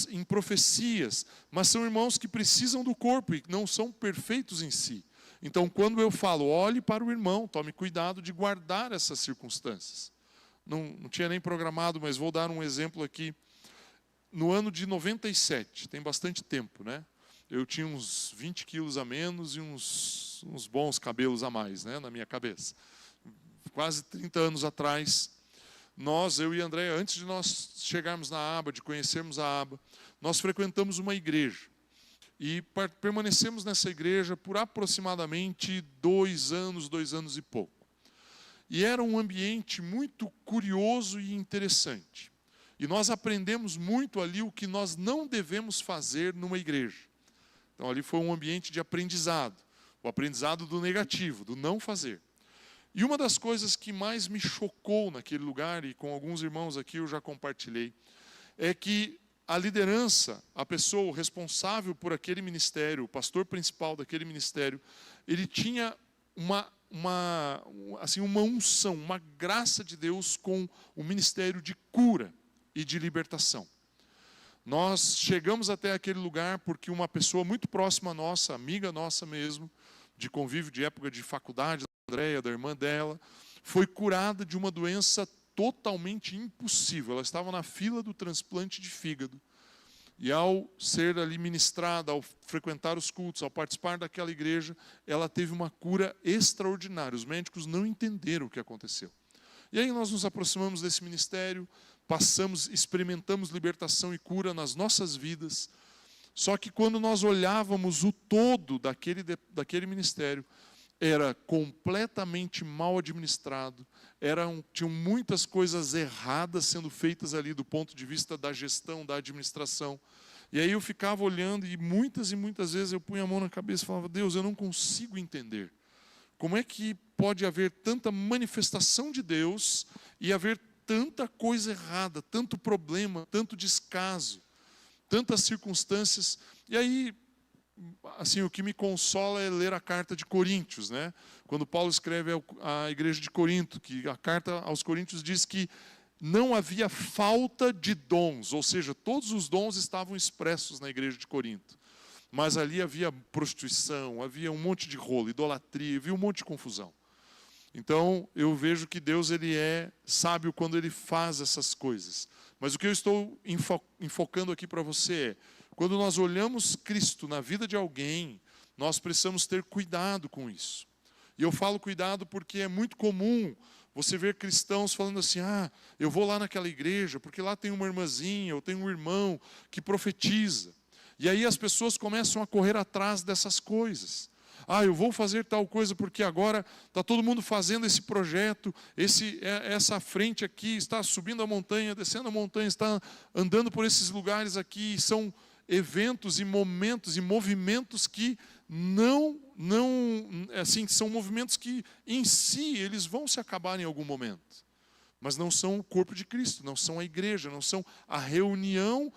em profecias, mas são irmãos que precisam do corpo e não são perfeitos em si. Então quando eu falo, olhe para o irmão, tome cuidado de guardar essas circunstâncias. Não tinha nem programado, mas vou dar um exemplo aqui. No ano de 97, tem bastante tempo, né? Eu tinha uns 20 quilos a menos e uns bons cabelos a mais, né, na minha cabeça. Quase 30 anos atrás, eu e André, antes de nós chegarmos na aba, de conhecermos a aba, nós frequentamos uma igreja. E permanecemos nessa igreja por aproximadamente 2 anos e pouco. E era um ambiente muito curioso e interessante. E nós aprendemos muito ali o que nós não devemos fazer numa igreja. Então ali foi um ambiente de aprendizado. O aprendizado do negativo, do não fazer. E uma das coisas que mais me chocou naquele lugar, e com alguns irmãos aqui eu já compartilhei, é que a liderança, a pessoa, o responsável por aquele ministério, o pastor principal daquele ministério, ele tinha uma unção, uma graça de Deus com o ministério de cura e de libertação. Nós chegamos até aquele lugar porque uma pessoa muito próxima nossa, amiga nossa mesmo, de convívio de época de faculdade, da Andréia, da irmã dela, foi curada de uma doença totalmente impossível. Ela estava na fila do transplante de fígado. E ao ser ali ministrada, ao frequentar os cultos, ao participar daquela igreja, ela teve uma cura extraordinária. Os médicos não entenderam o que aconteceu. E aí nós nos aproximamos desse ministério, experimentamos libertação e cura nas nossas vidas. Só que quando nós olhávamos o todo daquele ministério, era completamente mal administrado, tinham muitas coisas erradas sendo feitas ali do ponto de vista da gestão, da administração. E aí eu ficava olhando e muitas vezes eu punha a mão na cabeça e falava, Deus, eu não consigo entender. Como é que pode haver tanta manifestação de Deus e haver tanta coisa errada, tanto problema, tanto descaso, tantas circunstâncias? E aí, assim, o que me consola é ler a carta de Coríntios, né? Quando Paulo escreve à igreja de Corinto, que a carta aos Coríntios diz que não havia falta de dons, ou seja, todos os dons estavam expressos na igreja de Corinto. Mas ali havia prostituição, havia um monte de rolo, idolatria, havia um monte de confusão. Então, eu vejo que Deus ele é sábio quando ele faz essas coisas. Mas o que eu estou enfocando aqui para você é, quando nós olhamos Cristo na vida de alguém, nós precisamos ter cuidado com isso. E eu falo cuidado porque é muito comum você ver cristãos falando assim, eu vou lá naquela igreja, porque lá tem uma irmãzinha, ou tem um irmão que profetiza. E aí as pessoas começam a correr atrás dessas coisas. Eu vou fazer tal coisa porque agora está todo mundo fazendo esse projeto, essa frente aqui está subindo a montanha, descendo a montanha, está andando por esses lugares aqui, são eventos e momentos e movimentos que são movimentos que em si eles vão se acabar em algum momento, mas não são o corpo de Cristo, não são a igreja, não são a reunião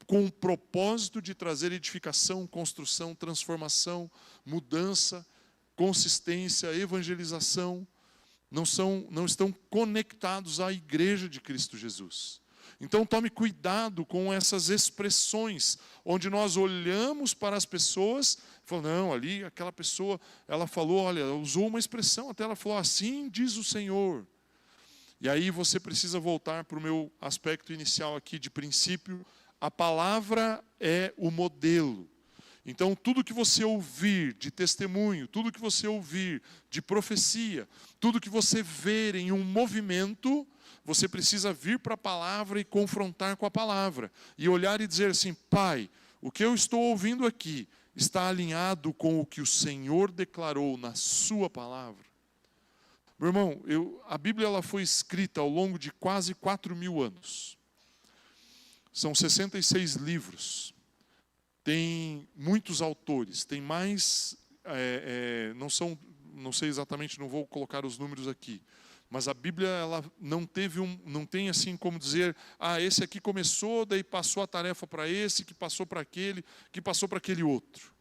com o propósito de trazer edificação, construção, transformação, mudança, consistência, evangelização, não estão conectados à igreja de Cristo Jesus. Então tome cuidado com essas expressões, onde nós olhamos para as pessoas, falamos, não, ali aquela pessoa, ela falou, olha, usou uma expressão, até ela falou, assim diz o Senhor. E aí você precisa voltar para o meu aspecto inicial aqui de princípio. A palavra é o modelo. Então, tudo que você ouvir de testemunho, tudo que você ouvir de profecia, tudo que você ver em um movimento, você precisa vir para a palavra e confrontar com a palavra. E olhar e dizer assim, Pai, o que eu estou ouvindo aqui está alinhado com o que o Senhor declarou na sua palavra. Meu irmão, a Bíblia ela foi escrita ao longo de quase 4.000 anos. São 66 livros. Tem muitos autores, tem mais, não sei exatamente, não vou colocar os números aqui, mas a Bíblia ela não tem assim como dizer, esse aqui começou, daí passou a tarefa para esse, que passou para aquele outro.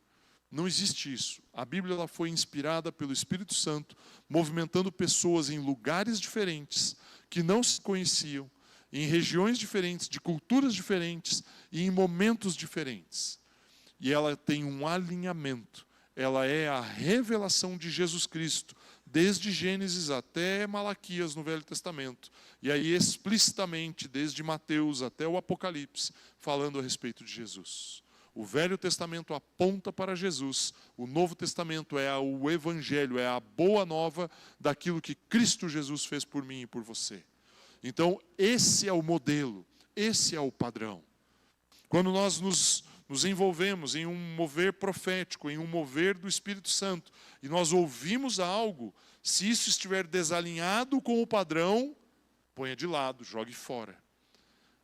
Não existe isso. A Bíblia ela foi inspirada pelo Espírito Santo, movimentando pessoas em lugares diferentes, que não se conheciam, em regiões diferentes, de culturas diferentes e em momentos diferentes. E ela tem um alinhamento. Ela é a revelação de Jesus Cristo, desde Gênesis até Malaquias no Velho Testamento. E aí explicitamente, desde Mateus até o Apocalipse, falando a respeito de Jesus. O Velho Testamento aponta para Jesus. O Novo Testamento é o Evangelho, é a boa nova daquilo que Cristo Jesus fez por mim e por você. Então, esse é o modelo, esse é o padrão. Quando nós nos envolvemos em um mover profético, em um mover do Espírito Santo, e nós ouvimos algo, se isso estiver desalinhado com o padrão, ponha de lado, jogue fora.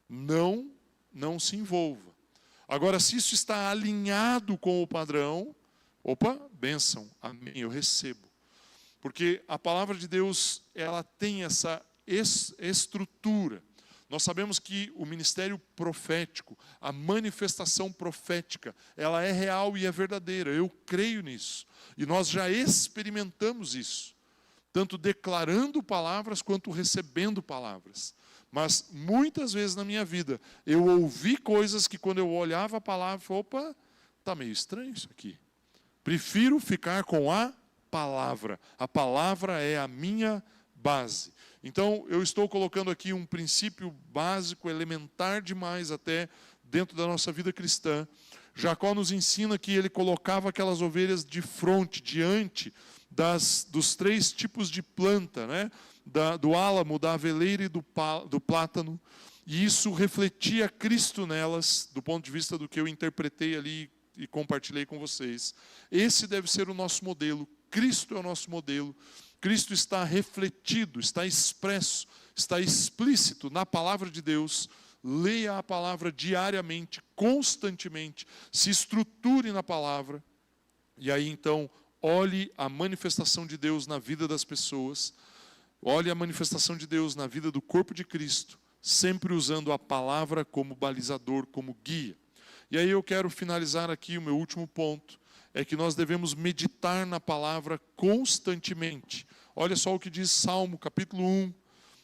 Não se envolva. Agora, se isso está alinhado com o padrão, bênção, amém, eu recebo. Porque a palavra de Deus, ela tem essa estrutura. Nós sabemos que o ministério profético, a manifestação profética, ela é real e é verdadeira. Eu creio nisso. E nós já experimentamos isso. Tanto declarando palavras quanto recebendo palavras. Mas muitas vezes na minha vida, eu ouvi coisas que quando eu olhava a palavra, eu falei, está meio estranho isso aqui. Prefiro ficar com a palavra. A palavra é a minha base. Então, eu estou colocando aqui um princípio básico, elementar demais até, dentro da nossa vida cristã. Jacó nos ensina que ele colocava aquelas ovelhas de fronte, diante dos 3 tipos de planta, né? Do álamo, da aveleira e do plátano. E isso refletia Cristo nelas, do ponto de vista do que eu interpretei ali e compartilhei com vocês. Esse deve ser o nosso modelo. Cristo é o nosso modelo. Cristo está refletido, está expresso, está explícito na palavra de Deus. Leia a palavra diariamente, constantemente, se estruture na palavra. E aí então, olhe a manifestação de Deus na vida das pessoas. Olhe a manifestação de Deus na vida do corpo de Cristo, sempre usando a palavra como balizador, como guia. E aí eu quero finalizar aqui o meu último ponto. É que nós devemos meditar na palavra constantemente. Olha só o que diz Salmo, capítulo 1.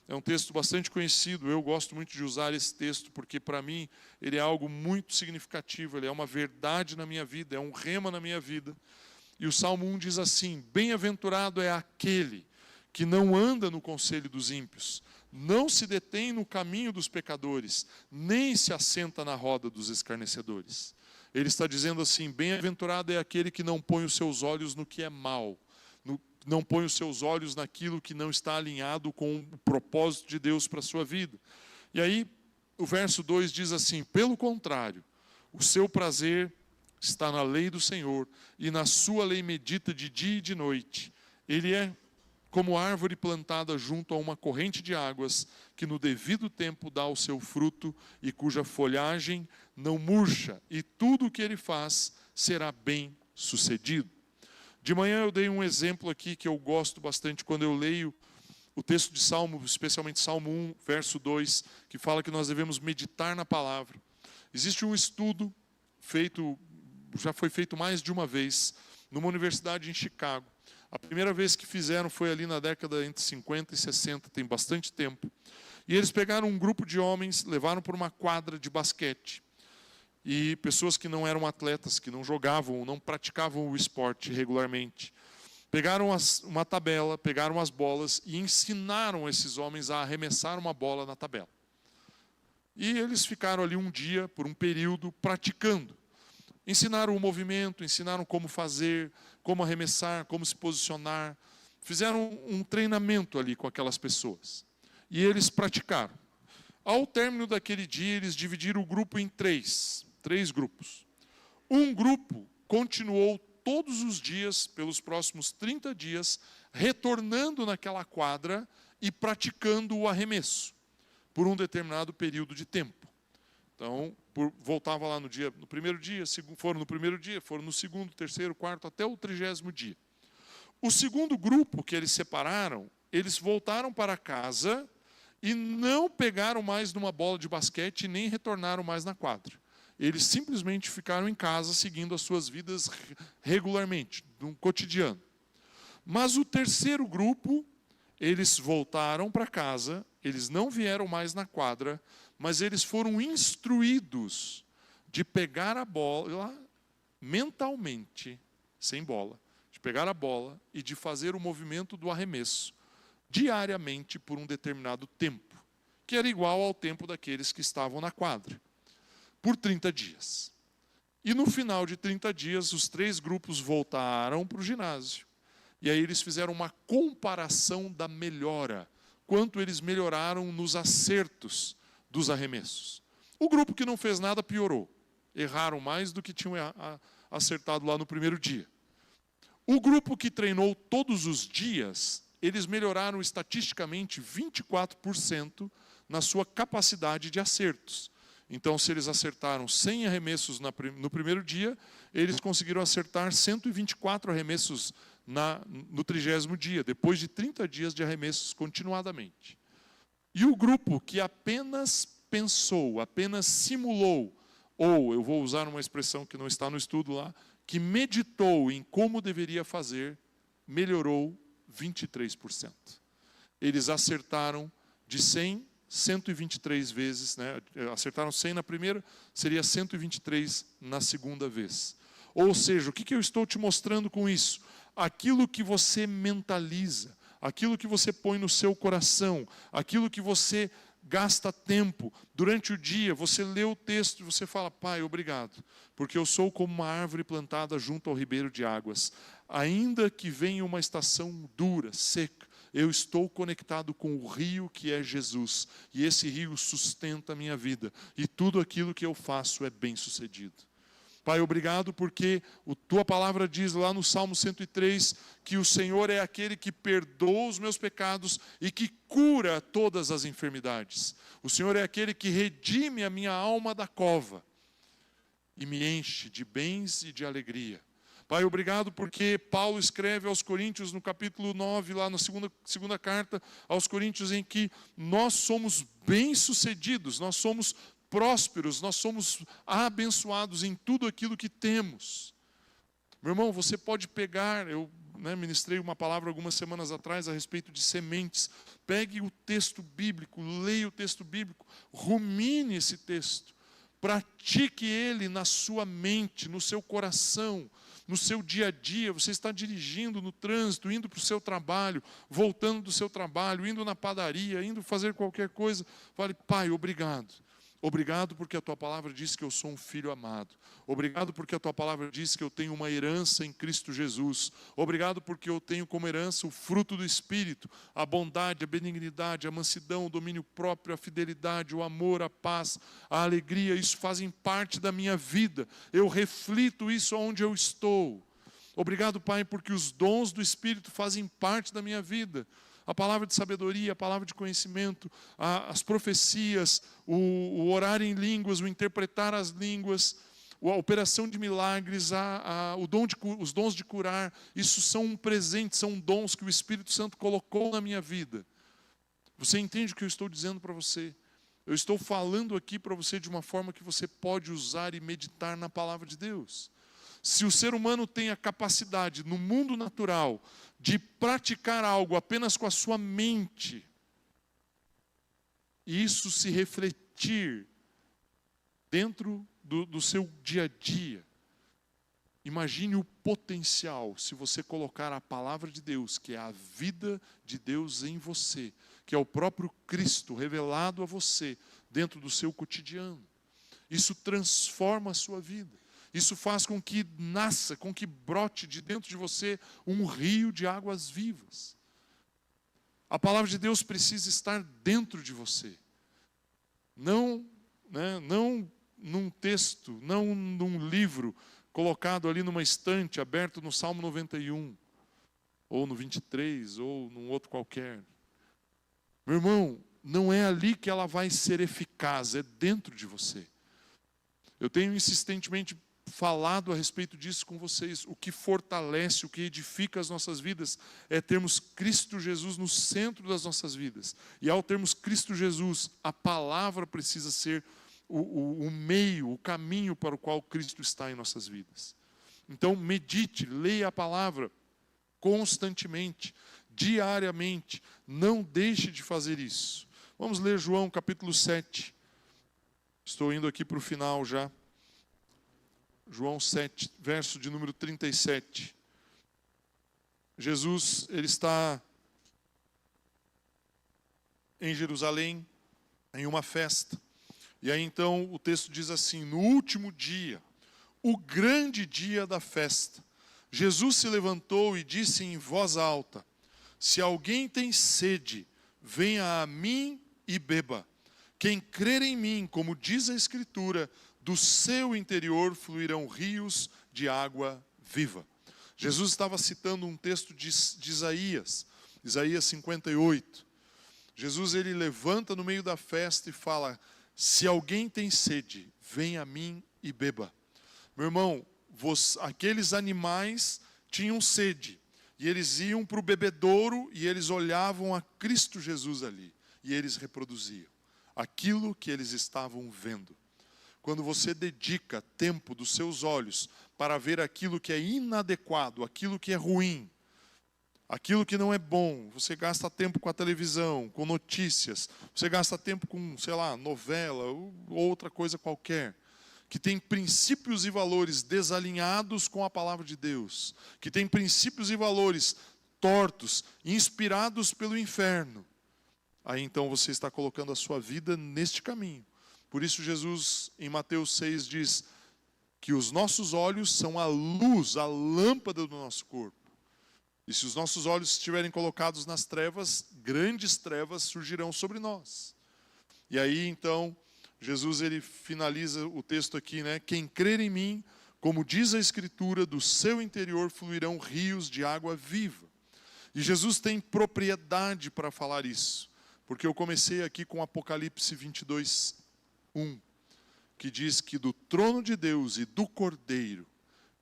É um texto bastante conhecido. Eu gosto muito de usar esse texto, porque para mim ele é algo muito significativo. Ele é uma verdade na minha vida, é um rema na minha vida. E o Salmo 1 diz assim: bem-aventurado é aquele que não anda no conselho dos ímpios, não se detém no caminho dos pecadores, nem se assenta na roda dos escarnecedores. Ele está dizendo assim: bem-aventurado é aquele que não põe os seus olhos no que é mal, não põe os seus olhos naquilo que não está alinhado com o propósito de Deus para a sua vida. E aí, o verso 2 diz assim: pelo contrário, o seu prazer está na lei do Senhor, e na sua lei medita de dia e de noite. Ele é como árvore plantada junto a uma corrente de águas, que no devido tempo dá o seu fruto, e cuja folhagem não murcha, e tudo o que ele faz será bem sucedido. De manhã eu dei um exemplo aqui que eu gosto bastante quando eu leio o texto de Salmo, especialmente Salmo 1, verso 2, que fala que nós devemos meditar na palavra. Existe um estudo feito, já foi feito mais de uma vez, numa universidade em Chicago. A primeira vez que fizeram foi ali na década entre 50 e 60, tem bastante tempo. E eles pegaram um grupo de homens, levaram para uma quadra de basquete. E pessoas que não eram atletas, que não jogavam, não praticavam o esporte regularmente. Pegaram uma tabela, pegaram as bolas e ensinaram esses homens a arremessar uma bola na tabela. E eles ficaram ali um dia, por um período, praticando. Ensinaram o movimento, ensinaram como fazer, como arremessar, como se posicionar. Fizeram um treinamento ali com aquelas pessoas. E eles praticaram. Ao término daquele dia, eles dividiram o grupo em três grupos. Um grupo continuou todos os dias, pelos próximos 30 dias, retornando naquela quadra e praticando o arremesso, por um determinado período de tempo. Então, voltava lá no primeiro dia, foram no primeiro dia, foram no segundo, terceiro, quarto, até o 30º dia. O segundo grupo que eles separaram, eles voltaram para casa e não pegaram mais numa bola de basquete e nem retornaram mais na quadra. Eles simplesmente ficaram em casa, seguindo as suas vidas regularmente, no cotidiano. Mas o terceiro grupo, eles voltaram para casa, eles não vieram mais na quadra, mas eles foram instruídos de pegar a bola mentalmente, sem bola, de pegar a bola e de fazer o movimento do arremesso diariamente por um determinado tempo, que era igual ao tempo daqueles que estavam na quadra, por 30 dias. E no final de 30 dias, os 3 grupos voltaram para o ginásio. E aí eles fizeram uma comparação da melhora. quanto eles melhoraram nos acertos dos arremessos. O grupo que não fez nada piorou. Erraram mais do que tinham acertado lá no primeiro dia. O grupo que treinou todos os dias, eles melhoraram estatisticamente 24% na sua capacidade de acertos. Então, se eles acertaram 100 arremessos no primeiro dia, eles conseguiram acertar 124 arremessos no 30º dia, depois de 30 dias de arremessos continuadamente. E o grupo que apenas pensou, apenas simulou, ou eu vou usar uma expressão que não está no estudo lá, que meditou em como deveria fazer, melhorou 23%. Eles acertaram de 100, 123 vezes, né? Acertaram 100 na primeira, seria 123 na segunda vez. Ou seja, o que eu estou te mostrando com isso? Aquilo que você mentaliza, aquilo que você põe no seu coração, aquilo que você gasta tempo, durante o dia, você lê o texto e você fala: Pai, obrigado, porque eu sou como uma árvore plantada junto ao ribeiro de águas. Ainda que venha uma estação dura, seca, eu estou conectado com o rio que é Jesus, e esse rio sustenta a minha vida, e tudo aquilo que eu faço é bem sucedido. Pai, obrigado porque a Tua palavra diz lá no Salmo 103 que o Senhor é aquele que perdoa os meus pecados e que cura todas as enfermidades. O Senhor é aquele que redime a minha alma da cova e me enche de bens e de alegria. Pai, obrigado porque Paulo escreve aos Coríntios no capítulo 9, lá na segunda carta aos Coríntios, em que nós somos bem-sucedidos, nós somos prósperos, nós somos abençoados em tudo aquilo que temos. Meu irmão, você pode pegar, eu ministrei uma palavra algumas semanas atrás a respeito de sementes. Pegue o texto bíblico, leia o texto bíblico, rumine esse texto, pratique ele na sua mente, no seu coração, no seu dia a dia. Você está dirigindo no trânsito, indo para o seu trabalho, voltando do seu trabalho, indo na padaria, indo fazer qualquer coisa. Fale: Pai, obrigado. Obrigado porque a Tua palavra diz que eu sou um filho amado. Obrigado porque a Tua palavra diz que eu tenho uma herança em Cristo Jesus. Obrigado porque eu tenho como herança o fruto do Espírito, a bondade, a benignidade, a mansidão, o domínio próprio, a fidelidade, o amor, a paz, a alegria. Isso fazem parte da minha vida. Eu reflito isso onde eu estou. Obrigado, Pai, porque os dons do Espírito fazem parte da minha vida. A palavra de sabedoria, a palavra de conhecimento, as profecias, o orar em línguas, o interpretar as línguas, a operação de milagres, os dons de curar. Isso são um presente, são dons que o Espírito Santo colocou na minha vida. Você entende o que eu estou dizendo para você? Eu estou falando aqui para você de uma forma que você pode usar e meditar na palavra de Deus. Se o ser humano tem a capacidade, no mundo natural, de praticar algo apenas com a sua mente, e isso se refletir dentro do seu dia a dia, imagine o potencial se você colocar a palavra de Deus, que é a vida de Deus em você, que é o próprio Cristo revelado a você, dentro do seu cotidiano. Isso transforma a sua vida. Isso faz com que nasça, com que brote de dentro de você um rio de águas vivas. A palavra de Deus precisa estar dentro de você. Não num texto, não num livro colocado ali numa estante, aberto no Salmo 91, ou no 23, ou num outro qualquer. Meu irmão, não é ali que ela vai ser eficaz, é dentro de você. Eu tenho insistentemente falado a respeito disso com vocês. O que fortalece, o que edifica as nossas vidas é termos Cristo Jesus no centro das nossas vidas. E ao termos Cristo Jesus, a palavra precisa ser o meio, o caminho para o qual Cristo está em nossas vidas. Então medite, leia a palavra constantemente, diariamente. Não deixe de fazer isso. Vamos ler João capítulo 7. Estou indo aqui para o final já. João 7, verso de número 37. Jesus, ele está em Jerusalém, em uma festa. E aí então o texto diz assim: no último dia, o grande dia da festa, Jesus se levantou e disse em voz alta: se alguém tem sede, venha a mim e beba. Quem crer em mim, como diz a Escritura, do seu interior fluirão rios de água viva. Jesus estava citando um texto de Isaías 58. Jesus, ele levanta no meio da festa e fala: se alguém tem sede, venha a mim e beba. Meu irmão, aqueles animais tinham sede, e eles iam para o bebedouro e eles olhavam a Cristo Jesus ali, e eles reproduziam aquilo que eles estavam vendo. Quando você dedica tempo dos seus olhos para ver aquilo que é inadequado, aquilo que é ruim, aquilo que não é bom, você gasta tempo com a televisão, com notícias, você gasta tempo com, sei lá, novela ou outra coisa qualquer, que tem princípios e valores desalinhados com a palavra de Deus, que tem princípios e valores tortos, inspirados pelo inferno. Aí então você está colocando a sua vida neste caminho. Por isso Jesus, em Mateus 6, diz que os nossos olhos são a luz, a lâmpada do nosso corpo. E se os nossos olhos estiverem colocados nas trevas, grandes trevas surgirão sobre nós. E aí então, Jesus, ele finaliza o texto aqui, né? Quem crer em mim, como diz a Escritura, do seu interior fluirão rios de água viva. E Jesus tem propriedade para falar isso. Porque eu comecei aqui com Apocalipse 22, 1, que diz que do trono de Deus e do Cordeiro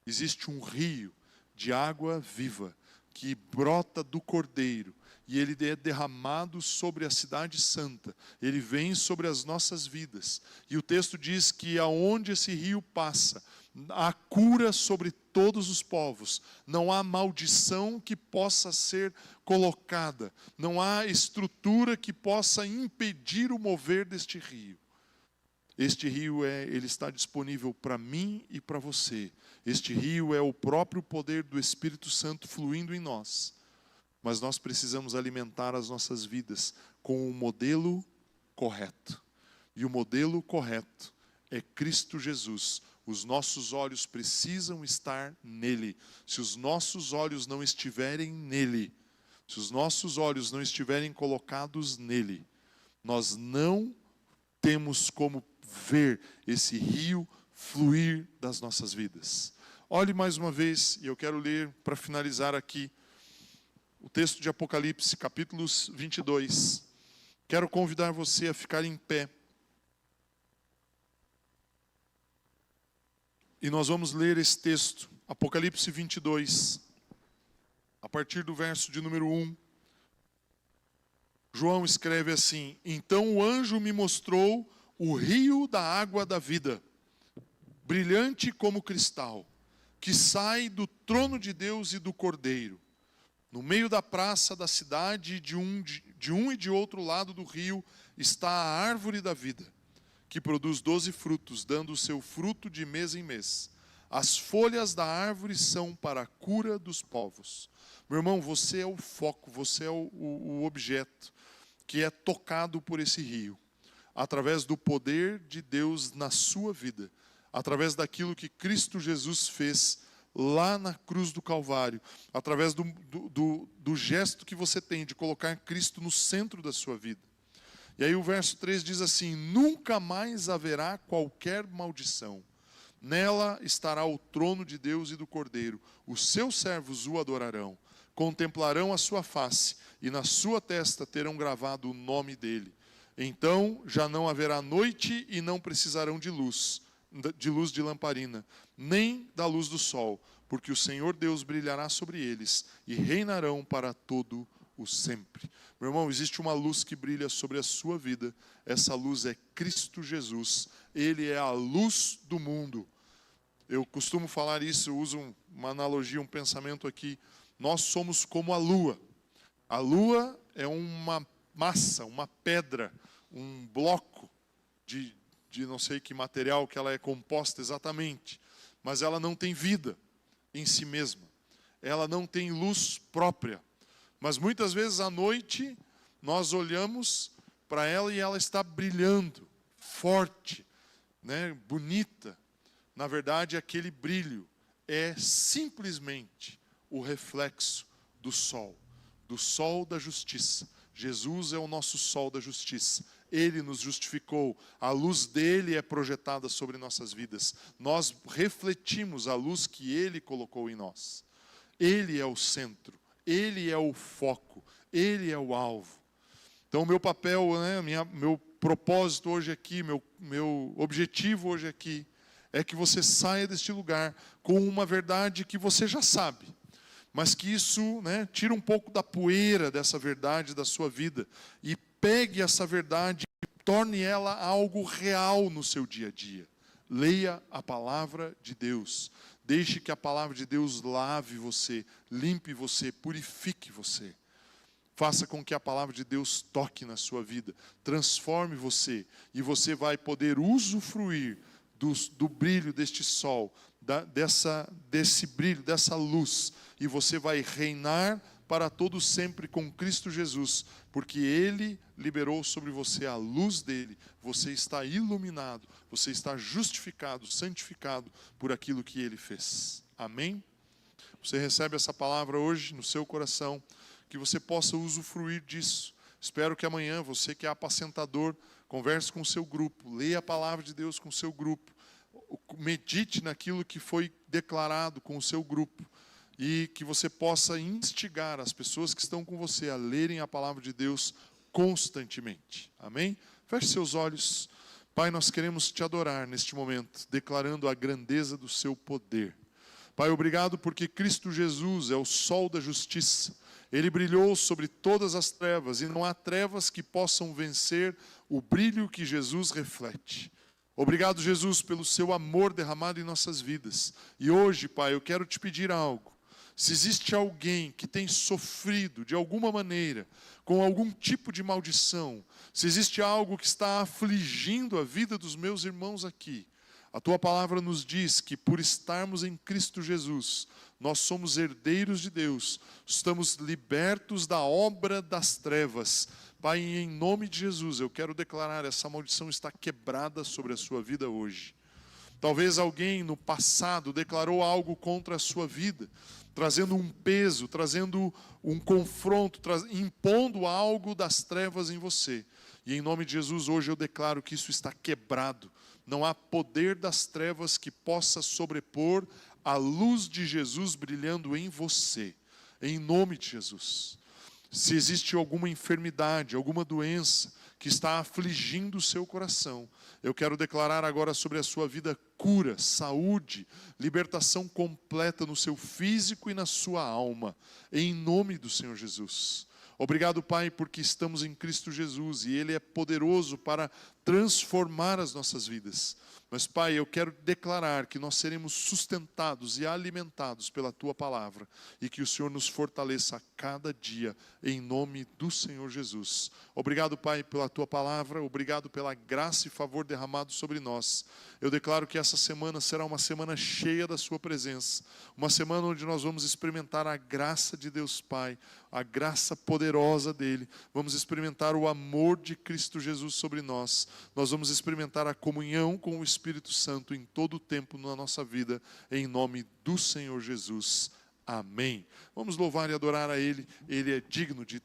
existe um rio de água viva que brota do Cordeiro, e ele é derramado sobre a cidade santa, ele vem sobre as nossas vidas. E o texto diz que aonde esse rio passa, há cura sobre todos os povos, não há maldição que possa ser colocada, não há estrutura que possa impedir o mover deste rio. Este rio ele está disponível para mim e para você. Este rio é o próprio poder do Espírito Santo fluindo em nós. Mas nós precisamos alimentar as nossas vidas com o modelo correto. E o modelo correto é Cristo Jesus. Os nossos olhos precisam estar nele. Se os nossos olhos não estiverem nele, se os nossos olhos não estiverem colocados nele, nós não temos como ver esse rio fluir das nossas vidas. Olhe mais uma vez, e eu quero ler para finalizar aqui, o texto de Apocalipse, capítulo 22. Quero convidar você a ficar em pé. E nós vamos ler esse texto, Apocalipse 22, a partir do verso de número 1. João escreve assim: então o anjo me mostrou o rio da água da vida, brilhante como cristal, que sai do trono de Deus e do Cordeiro. No meio da praça da cidade, de um e de outro lado do rio, está a árvore da vida, que produz 12 frutos, dando o seu fruto de mês em mês. As folhas da árvore são para a cura dos povos. Meu irmão, você é o foco, você é o objeto que é tocado por esse rio, através do poder de Deus na sua vida, através daquilo que Cristo Jesus fez lá na cruz do Calvário, através do gesto que você tem de colocar Cristo no centro da sua vida. E aí o verso 3 diz assim: nunca mais haverá qualquer maldição. Nela estará o trono de Deus e do Cordeiro. Os seus servos o adorarão, contemplarão a sua face, e na sua testa terão gravado o nome dele. Então já não haverá noite e não precisarão de luz de lamparina, nem da luz do sol, porque o Senhor Deus brilhará sobre eles e reinarão para todo o sempre. Meu irmão, existe uma luz que brilha sobre a sua vida. Essa luz é Cristo Jesus. Ele é a luz do mundo. Eu costumo falar isso, eu uso uma analogia, um pensamento aqui. Nós somos como a lua. A lua é uma massa, uma pedra, um bloco de não sei que material que ela é composta exatamente, mas ela não tem vida em si mesma. Ela não tem luz própria. Mas muitas vezes à noite nós olhamos para ela e ela está brilhando, forte, né, bonita. Na verdade, aquele brilho é simplesmente o reflexo do sol da justiça. Jesus é o nosso sol da justiça. Ele nos justificou, a luz dele é projetada sobre nossas vidas. Nós refletimos a luz que ele colocou em nós. Ele é o centro, ele é o foco, ele é o alvo. Então, meu papel, meu propósito hoje aqui, meu objetivo hoje aqui, é que você saia deste lugar com uma verdade que você já sabe, mas que isso tira um pouco da poeira dessa verdade da sua vida e pegue essa verdade e torne ela algo real no seu dia a dia. Leia a palavra de Deus. Deixe que a palavra de Deus lave você, limpe você, purifique você. Faça com que a palavra de Deus toque na sua vida, transforme você, e você vai poder usufruir do brilho deste sol, desse brilho, dessa luz, e você vai reinar para todo sempre com Cristo Jesus, porque Ele liberou sobre você a luz dele. Você está iluminado, você está justificado, santificado por aquilo que Ele fez. Amém? Você recebe essa palavra hoje no seu coração, que você possa usufruir disso. Espero que amanhã, você que é apacentador, converse com o seu grupo, leia a palavra de Deus com o seu grupo, medite naquilo que foi declarado com o seu grupo, e que você possa instigar as pessoas que estão com você a lerem a palavra de Deus constantemente. Amém? Feche seus olhos. Pai, nós queremos te adorar neste momento, declarando a grandeza do seu poder. Pai, obrigado porque Cristo Jesus é o sol da justiça. Ele brilhou sobre todas as trevas, e não há trevas que possam vencer o brilho que Jesus reflete. Obrigado, Jesus, pelo seu amor derramado em nossas vidas. E hoje, Pai, eu quero te pedir algo. Se existe alguém que tem sofrido de alguma maneira, com algum tipo de maldição, se existe algo que está afligindo a vida dos meus irmãos aqui, a tua palavra nos diz que por estarmos em Cristo Jesus, nós somos herdeiros de Deus, estamos libertos da obra das trevas. Pai, em nome de Jesus, eu quero declarar: essa maldição está quebrada sobre a sua vida hoje. Talvez alguém no passado declarou algo contra a sua vida, trazendo um peso, trazendo um confronto, impondo algo das trevas em você. E em nome de Jesus, hoje eu declaro que isso está quebrado. Não há poder das trevas que possa sobrepor a luz de Jesus brilhando em você. Em nome de Jesus. Se existe alguma enfermidade, alguma doença que está afligindo o seu coração, eu quero declarar agora sobre a sua vida cura, saúde, libertação completa no seu físico e na sua alma, em nome do Senhor Jesus. Obrigado, Pai, porque estamos em Cristo Jesus e Ele é poderoso para transformar as nossas vidas. Mas, Pai, eu quero declarar que nós seremos sustentados e alimentados pela Tua palavra, e que o Senhor nos fortaleça a cada dia, em nome do Senhor Jesus. Obrigado, Pai, pela Tua palavra, obrigado pela graça e favor derramado sobre nós. Eu declaro que essa semana será uma semana cheia da Sua presença, uma semana onde nós vamos experimentar a graça de Deus Pai, a graça poderosa dEle, vamos experimentar o amor de Cristo Jesus sobre nós, nós vamos experimentar a comunhão com o Espírito Santo em todo o tempo na nossa vida, em nome do Senhor Jesus. Amém. Vamos louvar e adorar a Ele. Ele é digno de